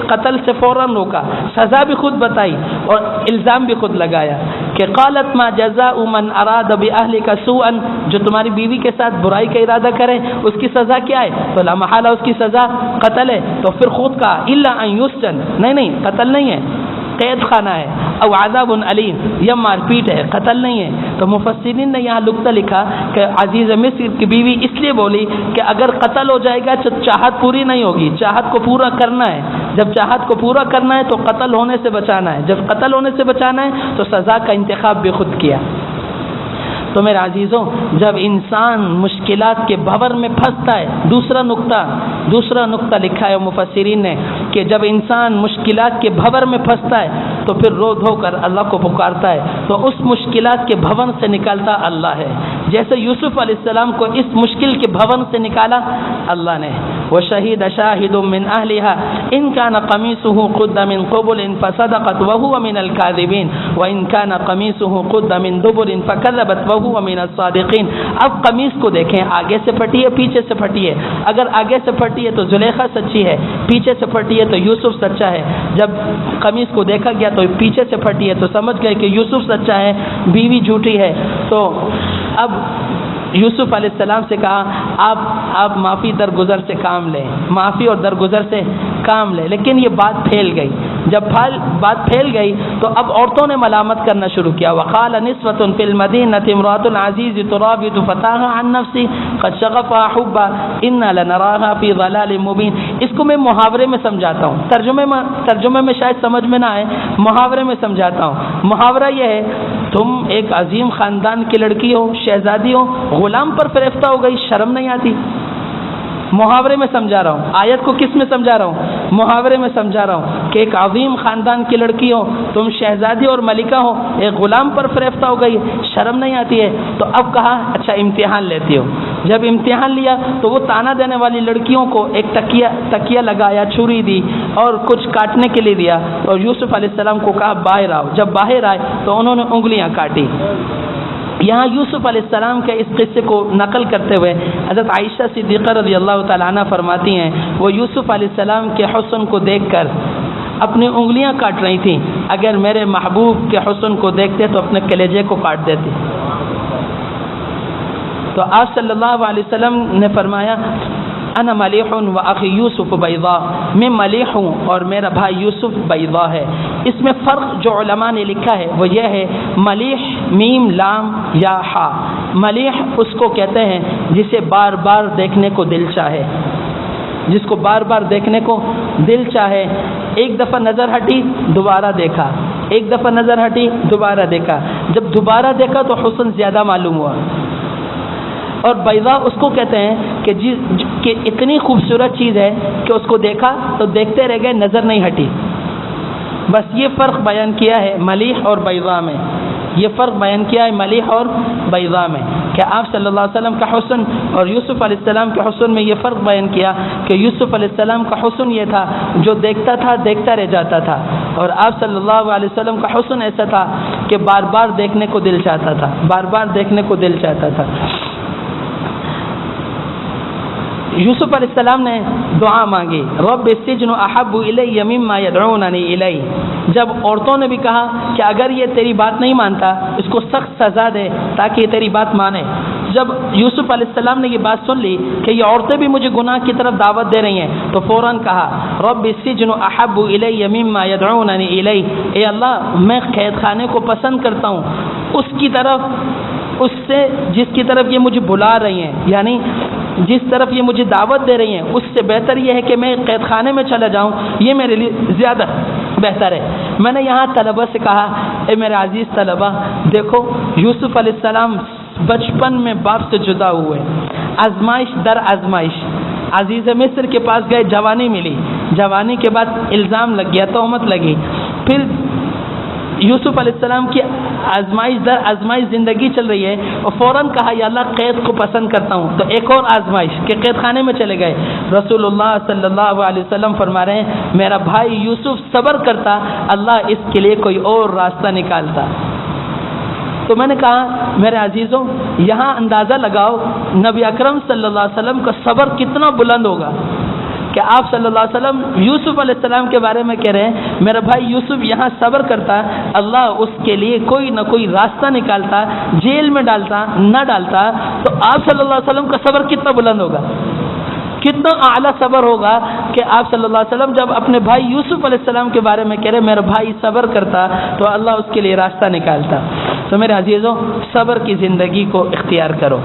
قتل سے فوراً روکا، سزا بھی خود بتائی اور الزام بھی خود لگایا کہ قالت ما جزاء من اراد بأهلك سوءا، جو تمہاری بیوی کے ساتھ برائی کا ارادہ کرے اس کی سزا کیا ہے؟ تو لا محالہ اس کی سزا قتل ہے۔ تو پھر خود کہا الا ان یسجن، نہیں قتل نہیں ہے، قید خانہ ہے، او عذاب علیم یا مار پیٹ ہے، قتل نہیں ہے۔ تو مفسرین نے یہاں نقطہ لکھا کہ عزیز مصر کی بیوی اس لیے بولی کہ اگر قتل ہو جائے گا تو چاہت پوری نہیں ہوگی، چاہت کو پورا کرنا ہے، جب چاہت کو پورا کرنا ہے تو قتل ہونے سے بچانا ہے، جب قتل ہونے سے بچانا ہے تو سزا کا انتخاب بھی خود کیا۔ تو میرے عزیزوں، جب انسان مشکلات کے بھور میں پھنستا ہے، دوسرا نقطہ لکھا ہے مفسرین نے کہ جب انسان مشکلات کے بھور میں پھنستا ہے تو پھر رو دھو کر اللہ کو پکارتا ہے تو اس مشکلات کے بھون سے نکالتا اللہ ہے۔ جیسے یوسف علیہ السلام کو اس مشکل کے بھون سے نکالا اللہ نے، وشہید شاہد من اہلہا ان کان قمیصہ قد من قبل فصدقت وہو من الکاذبین وان کان قمیصہ قد من دبر فکذبت وہو من الصادقین۔ اب قمیص کو دیکھیں، آگے سے پھٹی ہے پیچھے سے پھٹی ہے، اگر آگے سے پھٹی ہے تو زلیخا سچی ہے، پیچھے سے پھٹی ہے تو یوسف سچا ہے۔ جب قمیص کو دیکھا گیا تو پیچھے سے پھٹی ہے تو سمجھ گئے کہ یوسف سچا ہے، بیوی جھوٹی ہے۔ تو اب یوسف علیہ السلام سے کہا آپ معافی درگزر سے کام لیں، معافی اور درگزر سے کام لیں، لیکن یہ بات پھیل گئی۔ جب بات پھیل گئی تو اب عورتوں نے ملامت کرنا شروع کیا۔ وقال نسوة في المدينة امرأة العزيز تراود فتاها عن نفسه قد شغفها حبا إنا لنراها في ضلال مبين۔ اس کو میں محاورے میں سمجھاتا ہوں، ترجمے میں شاید سمجھ میں نہ آئے، محاورے میں سمجھاتا ہوں۔ محاورہ یہ ہے، تم ایک عظیم خاندان کی لڑکی ہو، شہزادی ہو، غلام پر فریفتہ ہو گئی، شرم نہیں آتی؟ محاورے میں سمجھا رہا ہوں۔ آیت کو کس میں سمجھا رہا ہوں؟ محاورے میں سمجھا رہا ہوں کہ ایک عظیم خاندان کی لڑکی ہو، تم شہزادی اور ملکہ ہو، ایک غلام پر فریفتہ ہو گئی، شرم نہیں آتی ہے؟ تو اب کہا اچھا امتحان لیتی ہو۔ جب امتحان لیا تو وہ تانا دینے والی لڑکیوں کو ایک تکیہ لگایا، چھری دی اور کچھ کاٹنے کے لیے دیا، اور یوسف علیہ السلام کو کہا باہر آؤ۔ جب باہر آئے تو انہوں نے انگلیاں کاٹی۔ یہاں یوسف علیہ السلام کے اس قصے کو نقل کرتے ہوئے حضرت عائشہ صدیقہ رضی اللہ تعالیٰ عنہ فرماتی ہیں وہ یوسف علیہ السلام کے حسن کو دیکھ کر اپنی انگلیاں کاٹ رہی تھیں، اگر میرے محبوب کے حسن کو دیکھتے تو اپنے کلیجے کو کاٹ دیتے۔ تو آپ صلی اللہ علیہ وسلم نے فرمایا انا ملیح و اخی یوسف بیضا، میں ملیح ہوں اور میرا بھائی یوسف بیضا ہے۔ اس میں فرق جو علماء نے لکھا ہے وہ یہ ہے، ملیح میم لام یا ہا، ملیح اس کو کہتے ہیں جسے بار بار دیکھنے کو دل چاہے، جس کو بار بار دیکھنے کو دل چاہے، ایک دفعہ نظر ہٹی دوبارہ دیکھا، ایک دفعہ نظر ہٹی دوبارہ دیکھا، جب دوبارہ دیکھا تو حسن زیادہ معلوم ہوا۔ اور بیضا اس کو کہتے ہیں کہ اتنی خوبصورت چیز ہے کہ اس کو دیکھا تو دیکھتے رہ گئے، نظر نہیں ہٹی۔ بس یہ فرق بیان کیا ہے ملیح اور بیضا میں، یہ فرق بیان کیا ہے ملیح اور بیضا میں، کہ آپ صلی اللہ علیہ وسلم کا حسن اور یوسف علیہ السلام کے حسن میں یہ فرق بیان کیا کہ یوسف علیہ السلام کا حسن یہ تھا جو دیکھتا تھا دیکھتا رہ جاتا تھا، اور آپ صلی اللہ علیہ وسلم کا حسن ایسا تھا کہ بار بار دیکھنے کو دل چاہتا تھا، بار بار دیکھنے کو دل چاہتا تھا۔ یوسف علیہ السلام نے دعا مانگی، رب السجن احب الی مما یدعوننی الی، جب عورتوں نے بھی کہا کہ اگر یہ تیری بات نہیں مانتا اس کو سخت سزا دے تاکہ یہ تیری بات مانے، جب یوسف علیہ السلام نے یہ بات سن لی کہ یہ عورتیں بھی مجھے گناہ کی طرف دعوت دے رہی ہیں تو فوراً کہا رب السجن احب الی مما یدعوننی الی، اے اللہ میں قید خانے کو پسند کرتا ہوں اس کی طرف، اس سے جس کی طرف یہ مجھے بلا رہی ہیں، یعنی جس طرف یہ مجھے دعوت دے رہی ہیں اس سے بہتر یہ ہے کہ میں قید خانے میں چلا جاؤں، یہ میرے لیے زیادہ بہتر ہے۔ میں نے یہاں طلبہ سے کہا، اے میرے عزیز طلبہ دیکھو، یوسف علیہ السلام بچپن میں باپ سے جدا ہوئے، آزمائش در آزمائش، عزیز مصر کے پاس گئے، جوانی ملی، جوانی کے بعد الزام لگ گیا، تہمت لگی، پھر یوسف علیہ السلام کی آزمائش در آزمائش زندگی چل رہی ہے، اور فوراً کہا یا اللہ قید کو پسند کرتا ہوں، تو ایک اور آزمائش کہ قید خانے میں چلے گئے۔ رسول اللہ صلی اللہ علیہ وسلم فرما رہے ہیں میرا بھائی یوسف صبر کرتا، اللہ اس کے لیے کوئی اور راستہ نکالتا۔ تو میں نے کہا میرے عزیزوں یہاں اندازہ لگاؤ نبی اکرم صلی اللہ علیہ وسلم کا صبر کتنا بلند ہوگا کہ آپ صلی اللہ علیہ وسلم یوسف علیہ السلام کے بارے میں کہہ رہے ہیں میرا بھائی یوسف یہاں صبر کرتا، اللہ اس کے لیے کوئی نہ کوئی راستہ نکالتا، جیل میں ڈالتا نہ ڈالتا، تو آپ صلی اللہ علیہ وسلم کا صبر کتنا بلند ہوگا، کتنا اعلیٰ صبر ہوگا کہ آپ صلی اللہ علیہ وسلم جب اپنے بھائی یوسف علیہ السلام کے بارے میں کہہ رہے میرا بھائی صبر کرتا تو اللہ اس کے لیے راستہ نکالتا۔ تو میرے عزیزوں صبر کی زندگی کو اختیار کرو،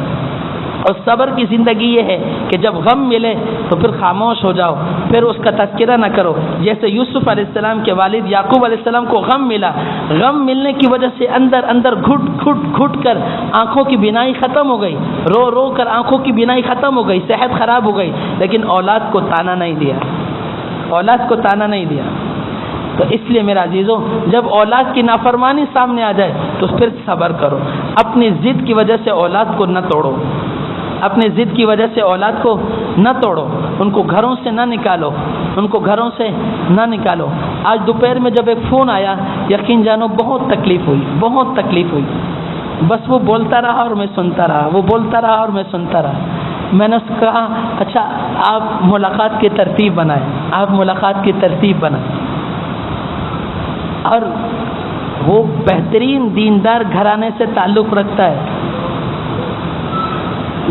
اور صبر کی زندگی یہ ہے کہ جب غم ملے تو پھر خاموش ہو جاؤ، پھر اس کا تذکرہ نہ کرو، جیسے یوسف علیہ السلام کے والد یعقوب علیہ السلام کو غم ملا، غم ملنے کی وجہ سے اندر اندر گھٹ کر آنکھوں کی بینائی ختم ہو گئی، رو رو کر آنکھوں کی بینائی ختم ہو گئی، صحت خراب ہو گئی، لیکن اولاد کو تانا نہیں دیا، اولاد کو تانا نہیں دیا۔ تو اس لیے میرا عزیزوں جب اولاد کی نافرمانی سامنے آ جائے تو پھر صبر کرو، اپنی ضد کی وجہ سے اولاد کو نہ توڑو، اپنے ضد کی وجہ سے اولاد کو نہ توڑو، ان کو گھروں سے نہ نکالو، ان کو گھروں سے نہ نکالو۔ آج دوپہر میں جب ایک فون آیا یقین جانو بہت تکلیف ہوئی، بہت تکلیف ہوئی، بس وہ بولتا رہا اور میں سنتا رہا، وہ بولتا رہا اور میں سنتا رہا۔ میں نے اس کو کہا اچھا آپ ملاقات کی ترتیب بنائیں، آپ ملاقات کی ترتیب بنائیں، اور وہ بہترین دیندار گھرانے سے تعلق رکھتا ہے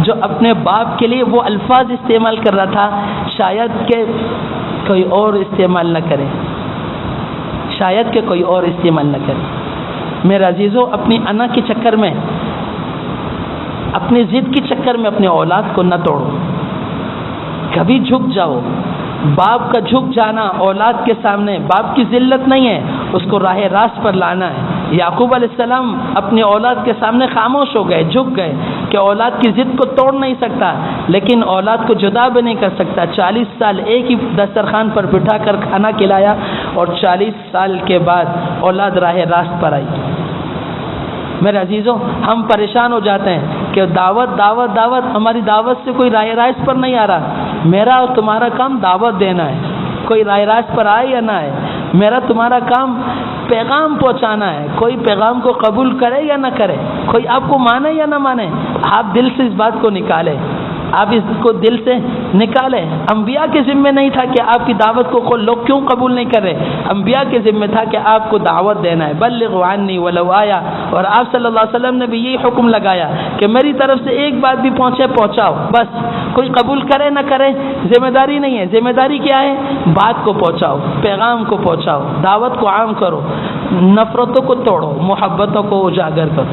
جو اپنے باپ کے لیے وہ الفاظ استعمال کر رہا تھا شاید کہ کوئی اور استعمال نہ کرے، شاید کہ کوئی اور استعمال نہ کرے۔ میرے عزیزوں اپنی انا کے چکر میں، اپنی ضد کے چکر میں اپنے اولاد کو نہ توڑو، کبھی جھک جاؤ۔ باپ کا جھک جانا اولاد کے سامنے باپ کی ذلت نہیں ہے، اس کو راہ راست پر لانا ہے۔ یعقوب علیہ السلام اپنی اولاد کے سامنے خاموش ہو گئے، جھک گئے کہ اولاد کی ضد کو توڑ نہیں سکتا، لیکن اولاد کو جدا بھی نہیں کر سکتا۔ 40 سال ایک ہی دسترخوان پر بٹھا کر کھانا کھلایا، اور 40 سال کے بعد اولاد راہ راست پر آئی۔ میرے عزیزوں ہم پریشان ہو جاتے ہیں کہ دعوت دعوت دعوت، ہماری دعوت سے کوئی راہ راست پر نہیں آ رہا۔ میرا اور تمہارا کام دعوت دینا ہے، کوئی راہ راست پر آئے یا نہ آئے، میرا تمہارا کام پیغام پہنچانا ہے، کوئی پیغام کو قبول کرے یا نہ کرے، کوئی آپ کو مانے یا نہ مانے، آپ دل سے اس بات کو نکالیں آپ اس کو دل سے نکالیں. انبیاء کے ذمہ نہیں تھا کہ آپ کی دعوت کو لوگ کیوں قبول نہیں کر رہے. انبیاء کے ذمہ تھا کہ آپ کو دعوت دینا ہے. بلغوا عنی ولو آیا. اور آپ صلی اللہ علیہ وسلم نے بھی یہی حکم لگایا کہ میری طرف سے ایک بات بھی پہنچے پہنچاؤ. بس کوئی قبول کرے نہ کرے ذمہ داری نہیں ہے. ذمہ داری کیا ہے؟ بات کو پہنچاؤ، پیغام کو پہنچاؤ، دعوت کو عام کرو، نفرتوں کو توڑو، محبتوں کو اجاگر کرو.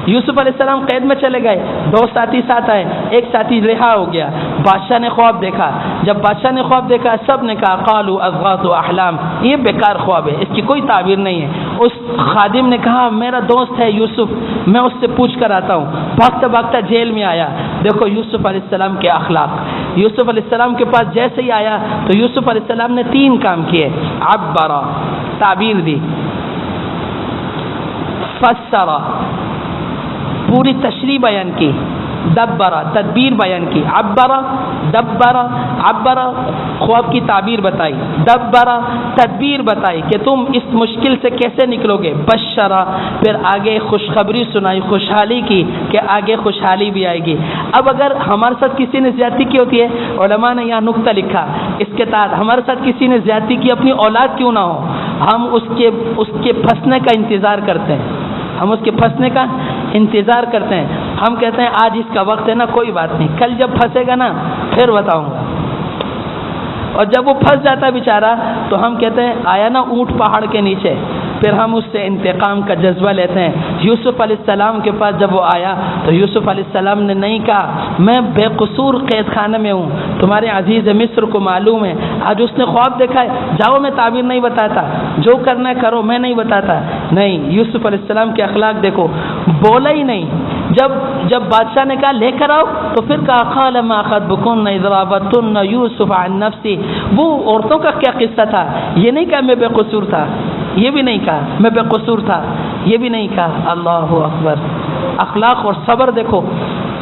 یوسف علیہ السلام قید میں چلے گئے، 2 ساتھی ساتھ آئے، ایک ساتھی رہا ہو گیا. بادشاہ نے خواب دیکھا. جب بادشاہ نے خواب دیکھا سب نے کہا قالوا اضغاث احلام، یہ بیکار خواب ہے، اس کی کوئی تعبیر نہیں ہے. اس خادم نے کہا میرا دوست ہے یوسف، میں اس سے پوچھ کر آتا ہوں. بھاگتا بھاگتا جیل میں آیا. دیکھو یوسف علیہ السلام کے اخلاق. یوسف علیہ السلام کے پاس جیسے ہی آیا تو یوسف علیہ السلام نے 3 کام کیے. عبر، تعبیر دی. فسر، پوری تشریح بیان کی. دبرا، تدبیر بیان کی. عبرا، دبرا، عبرا خواب کی تعبیر بتائی. دبرا، تدبیر بتائی کہ تم اس مشکل سے کیسے نکلو گے. بشرا، پھر آگے خوشخبری سنائی، خوشحالی کی کہ آگے خوشحالی بھی آئے گی. اب اگر ہمارے ساتھ کسی نے زیادتی کی ہوتی ہے، علماء نے یہاں نقطہ لکھا اس کے تحت، ہمارے ساتھ کسی نے زیادتی کی اپنی اولاد کیوں نہ ہو، ہم اس کے پھنسنے کا انتظار کرتے ہیں. ہم اس کے پھنسنے کا انتظار کرتے ہیں. ہم کہتے ہیں آج اس کا وقت ہے نا، کوئی بات نہیں، کل جب پھنسے گا نا پھر بتاؤں گا. اور جب وہ پھنس جاتا ہے بیچارہ تو ہم کہتے ہیں آیا نا اونٹ پہاڑ کے نیچے، پھر ہم اس سے انتقام کا جذبہ لیتے ہیں. یوسف علیہ السلام کے پاس جب وہ آیا تو یوسف علیہ السلام نے نہیں کہا میں بے قصور قید خانے میں ہوں، تمہارے عزیز مصر کو معلوم ہے. آج اس نے خواب دیکھا ہے، جاؤ میں تعبیر نہیں بتاتا، جو کرنا ہے کرو، میں نہیں بتاتا. نہیں، یوسف علیہ السلام کے اخلاق دیکھو. بولا ہی نہیں. جب بادشاہ نے کہا لے کر آؤ تو پھر کہا قال ما خطبكن اذ راوتن یوسف عن نفسه. وہ عورتوں کا کیا قصہ تھا؟ یہ نہیں کہا میں بے قصور تھا، یہ بھی نہیں کہا میں بے قصور تھا، یہ بھی نہیں کہا. اللہ اکبر. اخلاق اور صبر دیکھو.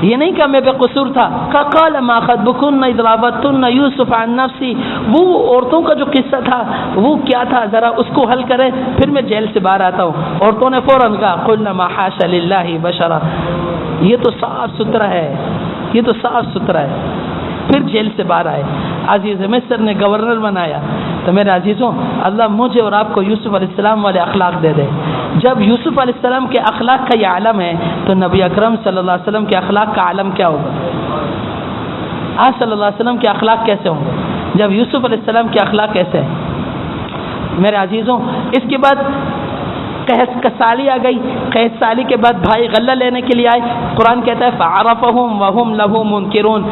یہ نہیں کہا میں بے قصور تھا، قال ما خطبكن اذ راوتن یوسف عن نفسه. وہ عورتوں کا جو قصہ تھا وہ کیا تھا، ذرا اس کو حل کرے پھر میں جیل سے باہر آتا ہوں. عورتوں نے فوراً کہا قلنا ما حاشا للہ بشرا. یہ تو صاف ستھرا ہے، یہ تو صاف ستھرا ہے. پھر جیل سے باہر آئے. عزیز مصر نے گورنر بنایا. تو میرے عزیزوں، اللہ مجھے اور آپ کو یوسف علیہ السلام والے اخلاق دے دے. جب یوسف علیہ السلام کے اخلاق کا یہ عالم ہے تو نبی اکرم صلی اللہ علیہ وسلم کے اخلاق کا عالم کیا ہوگا؟ آج صلی اللہ علیہ وسلم کے اخلاق کیسے ہوں گے جب یوسف علیہ السلام کے اخلاق کیسے ہیں؟ میرے عزیزوں، اس کے بعد قحط کسالی آ گئی. قحط سالی کے بعد بھائی غلہ لینے کے لیے آئے. قرآن کہتا ہے فعرفهم وهم له منکرون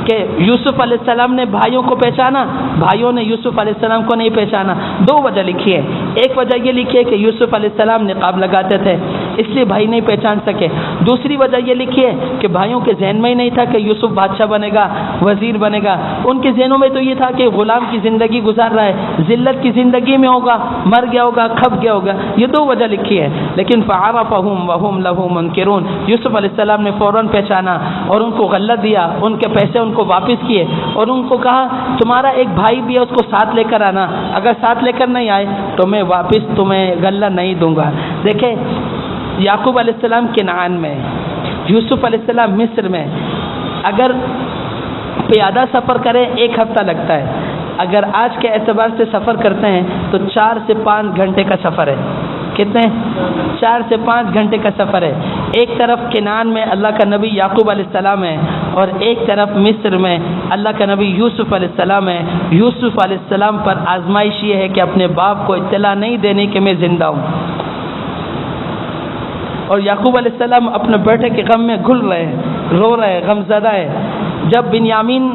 کہ یوسف علیہ السلام نے بھائیوں کو پہچانا، بھائیوں نے یوسف علیہ السلام کو نہیں پہچانا. 2 وجہ لکھی ہے. ایک وجہ یہ لکھی ہے کہ یوسف علیہ السلام نقاب لگاتے تھے اس لیے بھائی نہیں پہچان سکے. دوسری وجہ یہ لکھی ہے کہ بھائیوں کے ذہن میں ہی نہیں تھا کہ یوسف بادشاہ بنے گا، وزیر بنے گا. ان کے ذہنوں میں تو یہ تھا کہ غلام کی زندگی گزار رہا ہے، ذلت کی زندگی میں ہوگا، مر گیا ہوگا، کھپ گیا ہوگا. یہ 2 وجہ لکھی ہے. لیکن فعرفهم وهم له منکرون، یوسف علیہ السلام نے فوراً پہچانا اور ان کو غلہ دیا، ان کے پیسے ان کو واپس کیے اور ان کو کہا تمہارا ایک بھائی بھی ہے اس کو ساتھ لے کر آنا، اگر ساتھ لے کر نہیں آئے تو میں واپس تمہیں غلہ نہیں دوں گا. دیکھیں یعقوب علیہ السلام کنعان میں، یوسف علیہ السلام مصر میں. اگر پیادہ سفر کریں 1 ہفتہ لگتا ہے، اگر آج کے اعتبار سے سفر کرتے ہیں تو 4 سے 5 گھنٹے کا سفر ہے. کتنے؟ 4 سے 5 گھنٹے کا سفر ہے. ایک طرف کنعان میں اللہ کا نبی یعقوب علیہ السلام ہے اور ایک طرف مصر میں اللہ کا نبی یوسف علیہ السلام ہے. یوسف علیہ السلام پر آزمائش یہ ہے کہ اپنے باپ کو اطلاع نہیں دینے کہ میں زندہ ہوں. اور یعقوب علیہ السلام اپنے بیٹے کے غم میں گھل رہے ہیں، رو رہے ہیں، غم زدہ ہے. جب بنیامین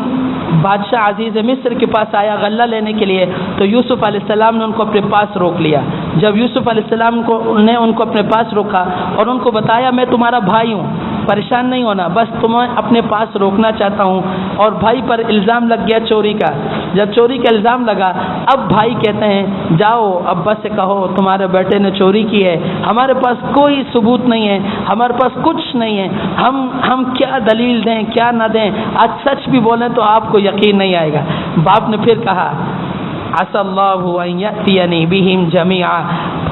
بادشاہ عزیز مصر کے پاس آیا غلہ لینے کے لیے تو یوسف علیہ السلام نے ان کو اپنے پاس روک لیا. جب یوسف علیہ السلام نے ان کو اپنے پاس روکا اور ان کو بتایا میں تمہارا بھائی ہوں، پریشان نہیں ہونا، بس تمہیں اپنے پاس روکنا چاہتا ہوں. اور بھائی پر الزام لگ گیا چوری کا. جب چوری کا الزام لگا اب بھائی کہتے ہیں جاؤ ابا سے کہو تمہارے بیٹے نے چوری کی ہے، ہمارے پاس کوئی ثبوت نہیں ہے، ہمارے پاس کچھ نہیں ہے، ہم کیا دلیل دیں کیا نہ دیں، آج سچ بھی بولیں تو آپ کو یقین نہیں آئے گا. باپ نے پھر کہا عسى الله ان ياتيني بهم جميعا.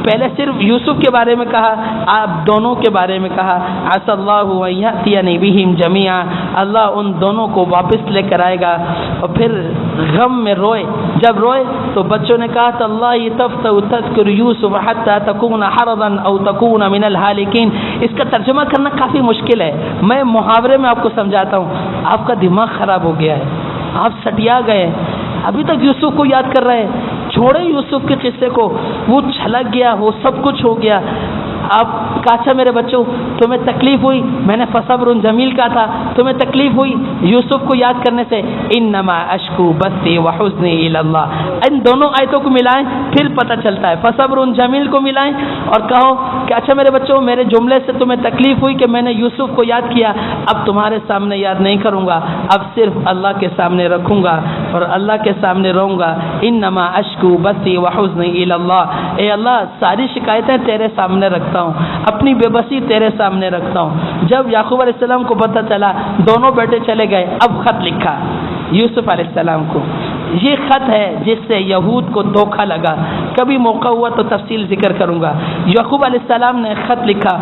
پہلے صرف یوسف کے بارے میں کہا، آپ دونوں کے بارے میں کہا، عسى اللہ ان یأتینی بہم جمیعا، اللہ ان دونوں کو واپس لے کر آئے گا۔ اور پھر غم میں روئے، جب روئے تو بچوں نے کہا اللہ تفتأ تذکر یوسف حتی تکون حرضا او تکون من الہالکین۔ اس کا ترجمہ کرنا کافی مشکل ہے، میں محاورے میں آپ کو سمجھاتا ہوں۔ آپ کا دماغ خراب ہو گیا ہے، آپ سٹیا گئے، ابھی تک یوسف کو یاد کر رہے ہیں۔ چھوڑے یوسف کے قصے کو، وہ چھلک گیا، وہ سب کچھ ہو گیا۔ آپ کہا اچھا میرے بچوں تمہیں تکلیف ہوئی، میں نے فصبر جمیل کہا تھا، تمہیں تکلیف ہوئی یوسف کو یاد کرنے سے، انما اشکو بثی وحزنی الی اللہ۔ ان دونوں آیتوں کو ملائیں پھر پتہ چلتا ہے، فصبر جمیل کو ملائیں اور کہو کہ اچھا میرے بچوں میرے جملے سے تمہیں تکلیف ہوئی کہ میں نے یوسف کو یاد کیا، اب تمہارے سامنے یاد نہیں کروں گا، اب صرف اللہ کے سامنے رکھوں گا اور اللہ کے سامنے رہوں گا۔ انما اشکو بثی وحزنی الی اللہ، اے اللہ ساری شکایتیں تیرے سامنے رکھتا ہوں، اپنی بے بسی تیرے سامنے رکھتا ہوں۔ جب یعقوب علیہ السلام کو پتہ چلا، دونوں بیٹے چلے گئے، اب خط لکھا یوسف علیہ السلام کو۔ یہ خط ہے جس سے یہود کو دھوکہ لگا، کبھی موقع ہوا تو تفصیل ذکر کروں گا۔ یعقوب علیہ السلام نے خط لکھا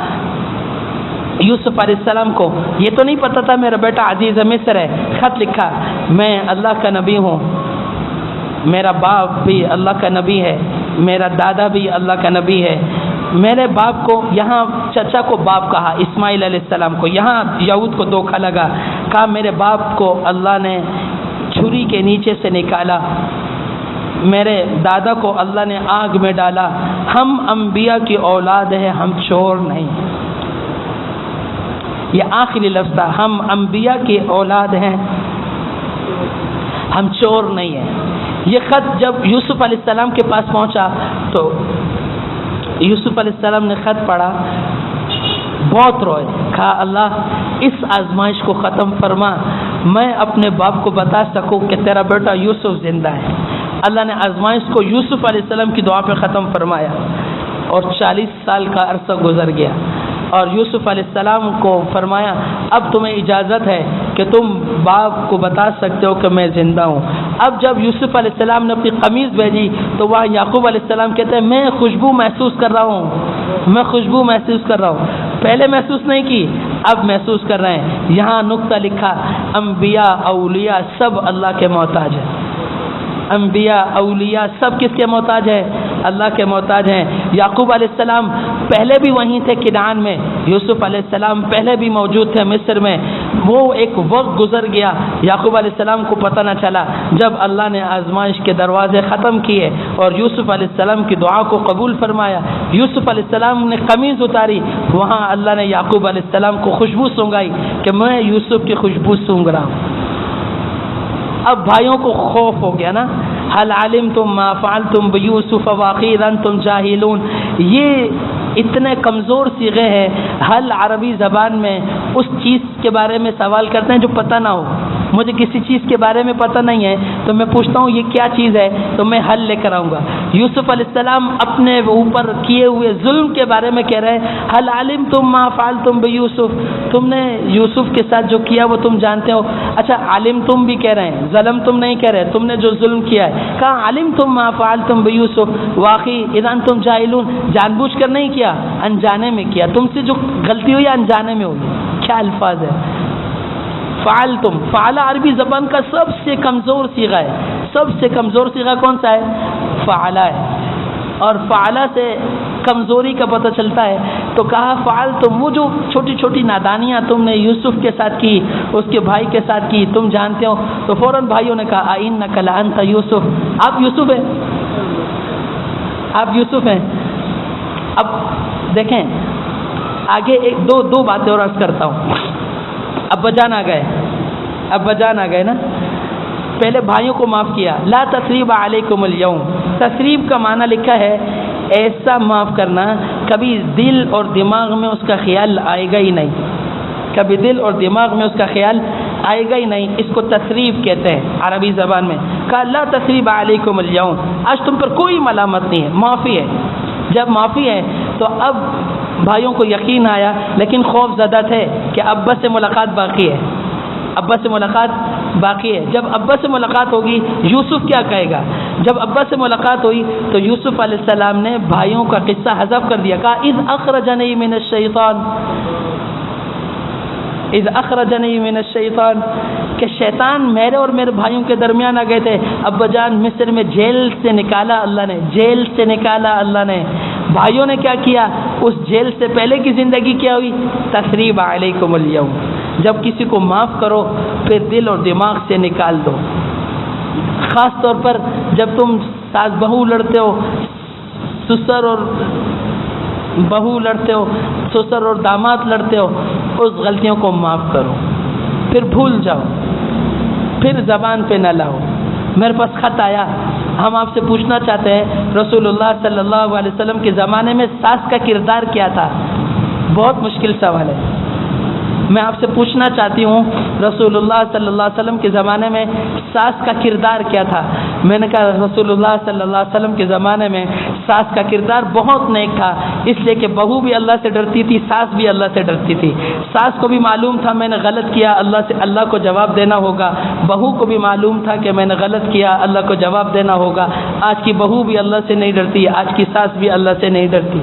یوسف علیہ السلام کو، یہ تو نہیں پتہ تھا میرا بیٹا عزیز مصر ہے، خط لکھا میں اللہ کا نبی ہوں، میرا باپ بھی اللہ کا نبی ہے، میرا دادا بھی اللہ کا نبی ہے، میرے باپ کو، یہاں چچا کو باپ کہا اسماعیل علیہ السلام کو، یہاں یہود کو دھوکہ لگا، کہا میرے باپ کو اللہ نے چھری کے نیچے سے نکالا، میرے دادا کو اللہ نے آگ میں ڈالا، ہم انبیاء کی اولاد ہیں، ہم چور نہیں۔ یہ آخری لفظ تھا، ہم انبیاء کی اولاد ہیں، ہم چور نہیں ہیں۔ یہ خط جب یوسف علیہ السلام کے پاس پہنچا تو یوسف علیہ السلام نے خط پڑھا، بہت روئے، کہا اللہ اس آزمائش کو ختم فرما، میں اپنے باپ کو بتا سکوں کہ تیرا بیٹا یوسف زندہ ہے۔ اللہ نے آزمائش کو یوسف علیہ السلام کی دعا پہ ختم فرمایا اور 40 سال کا عرصہ گزر گیا اور یوسف علیہ السلام کو فرمایا اب تمہیں اجازت ہے کہ تم باپ کو بتا سکتے ہو کہ میں زندہ ہوں۔ اب جب یوسف علیہ السلام نے اپنی قمیض بھیجی تو وہاں یعقوب علیہ السلام کہتے ہیں میں خوشبو محسوس کر رہا ہوں، میں خوشبو محسوس کر رہا ہوں، پہلے محسوس نہیں کی، اب محسوس کر رہے ہیں۔ یہاں نقطہ لکھا انبیاء اولیاء سب اللہ کے محتاج ہیں، انبیاء اولیاء سب کس کے محتاج ہیں؟ اللہ کے محتاج ہیں۔ یعقوب علیہ السلام پہلے بھی وہیں تھے کنعان میں، یوسف علیہ السلام پہلے بھی موجود تھے مصر میں، وہ ایک وقت گزر گیا، یعقوب علیہ السلام کو پتہ نہ چلا، جب اللہ نے آزمائش کے دروازے ختم کیے اور یوسف علیہ السلام کی دعا کو قبول فرمایا، یوسف علیہ السلام نے قمیض اتاری، وہاں اللہ نے یعقوب علیہ السلام کو خوشبو سونگائی کہ میں یوسف کی خوشبو سونگ رہا ہوں۔ اب بھائیوں کو خوف ہو گیا نا، حل علمتم ما فعلتم بیوسف واخیہ انتم جاہلون، یہ اتنے کمزور صیغے ہیں، حل عربی زبان میں اس چیز کے بارے میں سوال کرتے ہیں جو پتہ نہ ہو، مجھے کسی چیز کے بارے میں پتہ نہیں ہے تو میں پوچھتا ہوں یہ کیا چیز ہے تو میں حل لے کر آؤں گا۔ یوسف علیہ السلام اپنے اوپر کیے ہوئے ظلم کے بارے میں کہہ رہے ہیں حل علمتم ما فعلتم بیوسف، تم نے یوسف کے ساتھ جو کیا وہ تم جانتے ہو۔ اچھا علم تم بھی کہہ رہے ہیں، ظلم تم نہیں کہہ رہے، تم نے جو ظلم کیا ہے، کہا علمتم ما فعلتم بیوسف واخی اذا انتم جاہلون، جان بوجھ کر نہیں کیا، انجانے میں کیا، تم سے جو غلطی ہوئی انجانے میں ہوئی۔ کیا الفاظ ہے، فعلتم، فعل عربی زبان کا سب سے کمزور صیغہ ہے، سب سے کمزور صیغہ کون سا ہے؟ فعلہ ہے، اور فعلہ سے کمزوری کا پتہ چلتا ہے، تو کہا فعلتم، وہ جو چھوٹی چھوٹی نادانیاں تم نے یوسف کے ساتھ کی، اس کے بھائی کے ساتھ کی، تم جانتے ہو، تو فوراً بھائیوں نے کہا اِنَّكَ لَأَنْتَ یوسف، آپ یوسف ہیں، آپ یوسف ہیں۔ اب دیکھیں آگے ایک دو باتیں اور عرض کرتا ہوں۔ ابا جان آ گئے، ابا جان آ گئے نا، پہلے بھائیوں کو معاف کیا، لا تثریب علیکم اليوم، تثریب کا معنی لکھا ہے ایسا معاف کرنا کبھی دل اور دماغ میں اس کا خیال آئے گا ہی نہیں، کبھی دل اور دماغ میں اس کا خیال آئے گا ہی نہیں، اس کو تثریب کہتے ہیں عربی زبان میں۔ کہا لا تثریب علیکم اليوم، آج تم پر کوئی ملامت نہیں ہے، معافی ہے۔ جب معافی ہے تو اب بھائیوں کو یقین آیا، لیکن خوف زدہ تھے کہ ابا سے ملاقات باقی ہے، ابا سے ملاقات باقی ہے. جب ابا سے ملاقات ہوگی یوسف کیا کہے گا؟ جب ابا سے ملاقات ہوئی تو یوسف علیہ السلام نے بھائیوں کا قصہ حذف کر دیا. کہا اذ اخرجنی من الشیطان، اذ اخرجنی من الشیطان، کہ شیطان میرے اور میرے بھائیوں کے درمیان آ گئے تھے. ابا جان مصر میں جیل سے نکالا اللہ نے، جیل سے نکالا اللہ نے. بھائیوں نے کیا کیا؟ اس جیل سے پہلے کی زندگی کیا ہوئی؟ تثریب علیکم اليوم. جب کسی کو معاف کرو پھر دل اور دماغ سے نکال دو. خاص طور پر جب تم ساس بہو لڑتے ہو، سسر اور بہو لڑتے ہو، سسر اور داماد لڑتے ہو، اس غلطیوں کو معاف کرو، پھر بھول جاؤ، پھر زبان پہ نہ لاؤ. میرے پاس خط آیا، ہم آپ سے پوچھنا چاہتے ہیں رسول اللہ صلی اللہ علیہ وسلم کے زمانے میں ساس کا کردار کیا تھا؟ بہت مشکل سوال ہے. میں آپ سے پوچھنا چاہتی ہوں رسول اللہ صلی اللہ علیہ وسلم کے زمانے میں ساس کا کردار کیا تھا؟ میں نے کہا رسول اللہ صلی اللہ علیہ وسلم کے زمانے میں ساس کا کردار بہت نیک تھا، اس لیے کہ بہو بھی اللہ سے ڈرتی تھی، ساس بھی اللہ سے ڈرتی تھی. ساس کو بھی معلوم تھا میں نے غلط کیا، اللہ کو جواب دینا ہوگا. بہو کو بھی معلوم تھا کہ میں نے غلط کیا، اللہ کو جواب دینا ہوگا. آج کی بہو بھی اللہ سے نہیں ڈرتی، آج کی ساس بھی اللہ سے نہیں ڈرتی.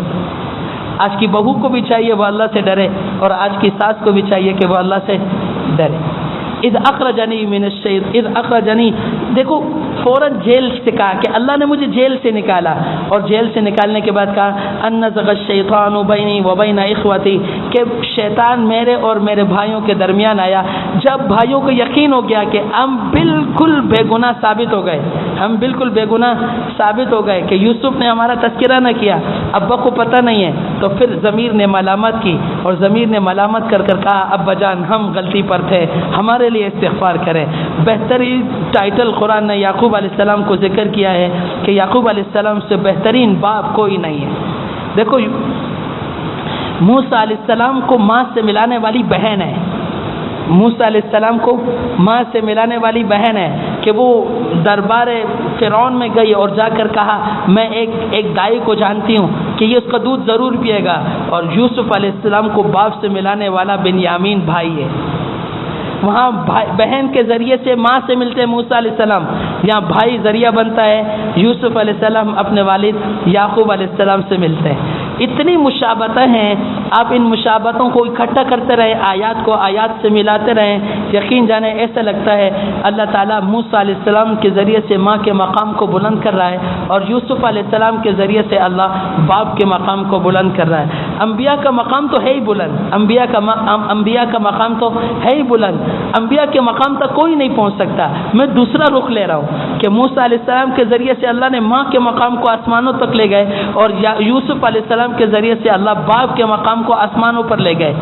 آج کی بہو کو بھی چاہیے وہ اللہ سے ڈرے، اور آج کی ساس کو بھی چاہیے کہ وہ اللہ سے ڈرے. اذ اخرجنی من الشیطان، اذ اخرجنی، دیکھو فوراً جیل سے کہا کہ اللہ نے مجھے جیل سے نکالا، اور جیل سے نکالنے کے بعد کہا ان نزغ الشیطان بینی و بین اخوتی، کہ شیطان میرے اور میرے بھائیوں کے درمیان آیا. جب بھائیوں کو یقین ہو گیا کہ ہم بالکل بے گناہ ثابت ہو گئے، ہم بالکل بے گناہ ثابت ہو گئے کہ یوسف نے ہمارا تذکرہ نہ کیا، ابا کو پتہ نہیں ہے، تو پھر ضمیر نے ملامت کی، اور ضمیر نے ملامت کر کر کہا ابا جان ہم غلطی پر تھے، ہمارے لیے استغفار کریں. بہترین ٹائٹل قرآن نے یعقوب علیہ السلام کو ذکر کیا ہے کہ یعقوب علیہ السلام سے بہترین باپ کوئی نہیں ہے. دیکھو موسیٰ علیہ السلام کو ماں سے ملانے والی بہن ہے، موسیٰ علیہ السلام کو ماں سے ملانے والی بہن ہے کہ وہ دربار فرعون میں گئی اور جا کر کہا میں ایک دائی کو جانتی ہوں کہ یہ اس کا دودھ ضرور پیے گا، اور یوسف علیہ السلام کو باپ سے ملانے والا بنیامین بھائی ہے. وہاں بہن کے ذریعے سے ماں سے ملتے ہیں موسیٰ علیہ السلام، یہاں بھائی ذریعہ بنتا ہے، یوسف علیہ السلام اپنے والد یعقوب علیہ السلام سے ملتے ہیں. اتنی مشابہتیں ہیں، آپ ان مشابہتوں کو اکٹھا کرتے رہیں، آیات کو آیات سے ملاتے رہیں، یقین جانے ایسا لگتا ہے اللہ تعالیٰ موسیٰ علیہ السلام کے ذریعے سے ماں کے مقام کو بلند کر رہا ہے، اور یوسف علیہ السلام کے ذریعے سے اللہ باپ کے مقام کو بلند کر رہا ہے. انبیاء کا مقام تو ہے ہی بلند، انبیاء کا مقام تو ہے ہی بلند، انبیاء کے مقام تک کوئی نہیں پہنچ سکتا. میں دوسرا رخ لے رہا ہوں کہ موسیٰ علیہ السلام کے ذریعے سے اللہ نے ماں کے مقام کو آسمانوں تک لے گئے، اور یوسف علیہ السلام کے ذریعے سے اللہ باپ کے مقام کو آسمانوں پر لے گئے.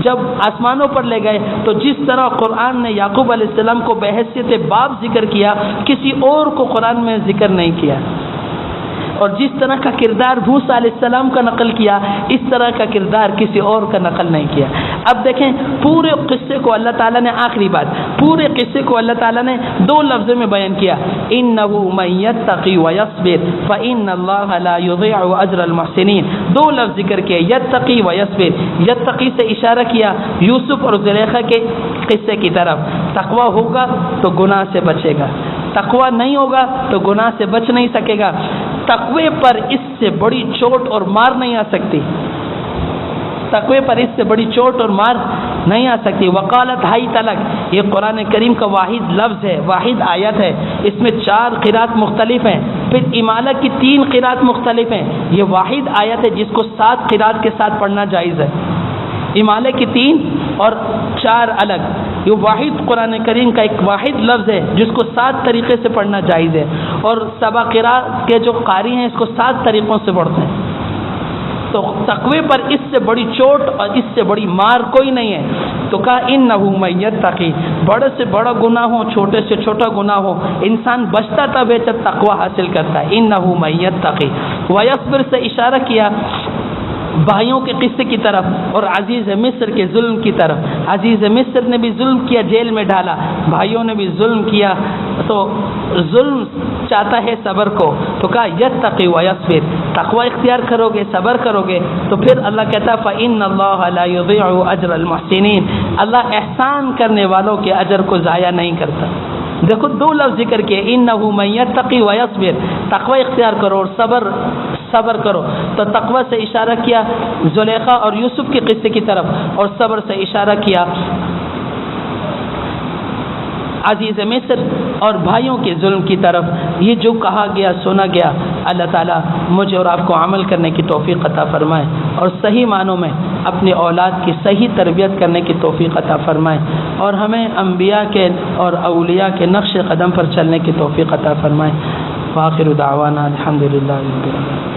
جب آسمانوں پر لے گئے تو جس طرح قرآن نے یعقوب علیہ السلام کو بحیثیت باپ ذکر کیا، کسی اور کو قرآن میں ذکر نہیں کیا. اور جس طرح کا کردار موسیٰ علیہ السلام کا نقل کیا، اس طرح کا کردار کسی اور کا نقل نہیں کیا. اب دیکھیں پورے قصے کو اللہ تعالیٰ نے، آخری بات، پورے قصے کو اللہ تعالیٰ نے دو لفظوں میں بیان کیا، اِنَّهُ مَن يَتَّقِي وَيَصْبِرْ فَإِنَّ اللَّهَ لَا يُضِيعُ أَجْرَ الْمُحْسِنِينَ. دو لفظ ذکر کیے، یتقی و یصبر. یتقی سے اشارہ کیا یوسف اور زلیخا کے قصے کی طرف. تقوی ہوگا تو گناہ سے بچے گا، تقوی نہیں ہوگا تو گناہ سے بچ نہیں سکے گا. تقوی پر اس سے بڑی چوٹ اور مار نہیں آ سکتی، تقوی پر اس سے بڑی چوٹ اور مار نہیں آ سکتی. وقالت ہائی تلک، یہ قرآن کریم کا واحد لفظ ہے، واحد آیت ہے، اس میں 4 قرات مختلف ہیں، پھر امالہ کی 3 قرات مختلف ہیں. یہ واحد آیت ہے جس کو 7 قرات کے ساتھ پڑھنا جائز ہے. امالہ کی 3 اور 4 الگ. یہ واحد قرآن کریم کا ایک واحد لفظ ہے جس کو 7 طریقے سے پڑھنا جائز ہے، اور 7 قرات کے جو قاری ہیں اس کو 7 طریقوں سے پڑھتے ہیں. تو تقوی پر اس سے بڑی چوٹ اور اس سے بڑی مار کوئی نہیں ہے. تو کہا انہو من یتقی، بڑے سے بڑا گناہ ہو، چھوٹے سے چھوٹا گناہ ہو، انسان بچتا تب ہے جب تقوی حاصل کرتا ہے. انہو من یتقی ویصبر سے اشارہ کیا بھائیوں کے قصے کی طرف اور عزیز مصر کے ظلم کی طرف. عزیز مصر نے بھی ظلم کیا، جیل میں ڈالا، بھائیوں نے بھی ظلم کیا، تو ظلم چاہتا ہے صبر کو، تو کہا یتقی و یصبر. تقوی اختیار کرو گے، صبر کرو گے، تو پھر اللہ کہتا فإن اللہ لا یضيع اجر المحسنین، اللہ احسان کرنے والوں کے اجر کو ضائع نہیں کرتا۔ دیکھو دو لفظ ذکر کیے، انہ من یتقی ویصبر، تقوی اختیار کرو اور صبر کرو۔ تو تقوی سے اشارہ کیا زلیخا اور یوسف کے قصے کی طرف، اور صبر سے اشارہ کیا عزیز مصر اور بھائیوں کے ظلم کی طرف۔ یہ جو کہا گیا سنا گیا، اللہ تعالیٰ مجھے اور آپ کو عمل کرنے کی توفیق عطا فرمائے، اور صحیح معنوں میں اپنی اولاد کی صحیح تربیت کرنے کی توفیق عطا فرمائے، اور ہمیں انبیاء کے اور اولیاء کے نقش قدم پر چلنے کی توفیق عطا فرمائے۔ وآخر دعوانا الحمدللہ رب العالمین۔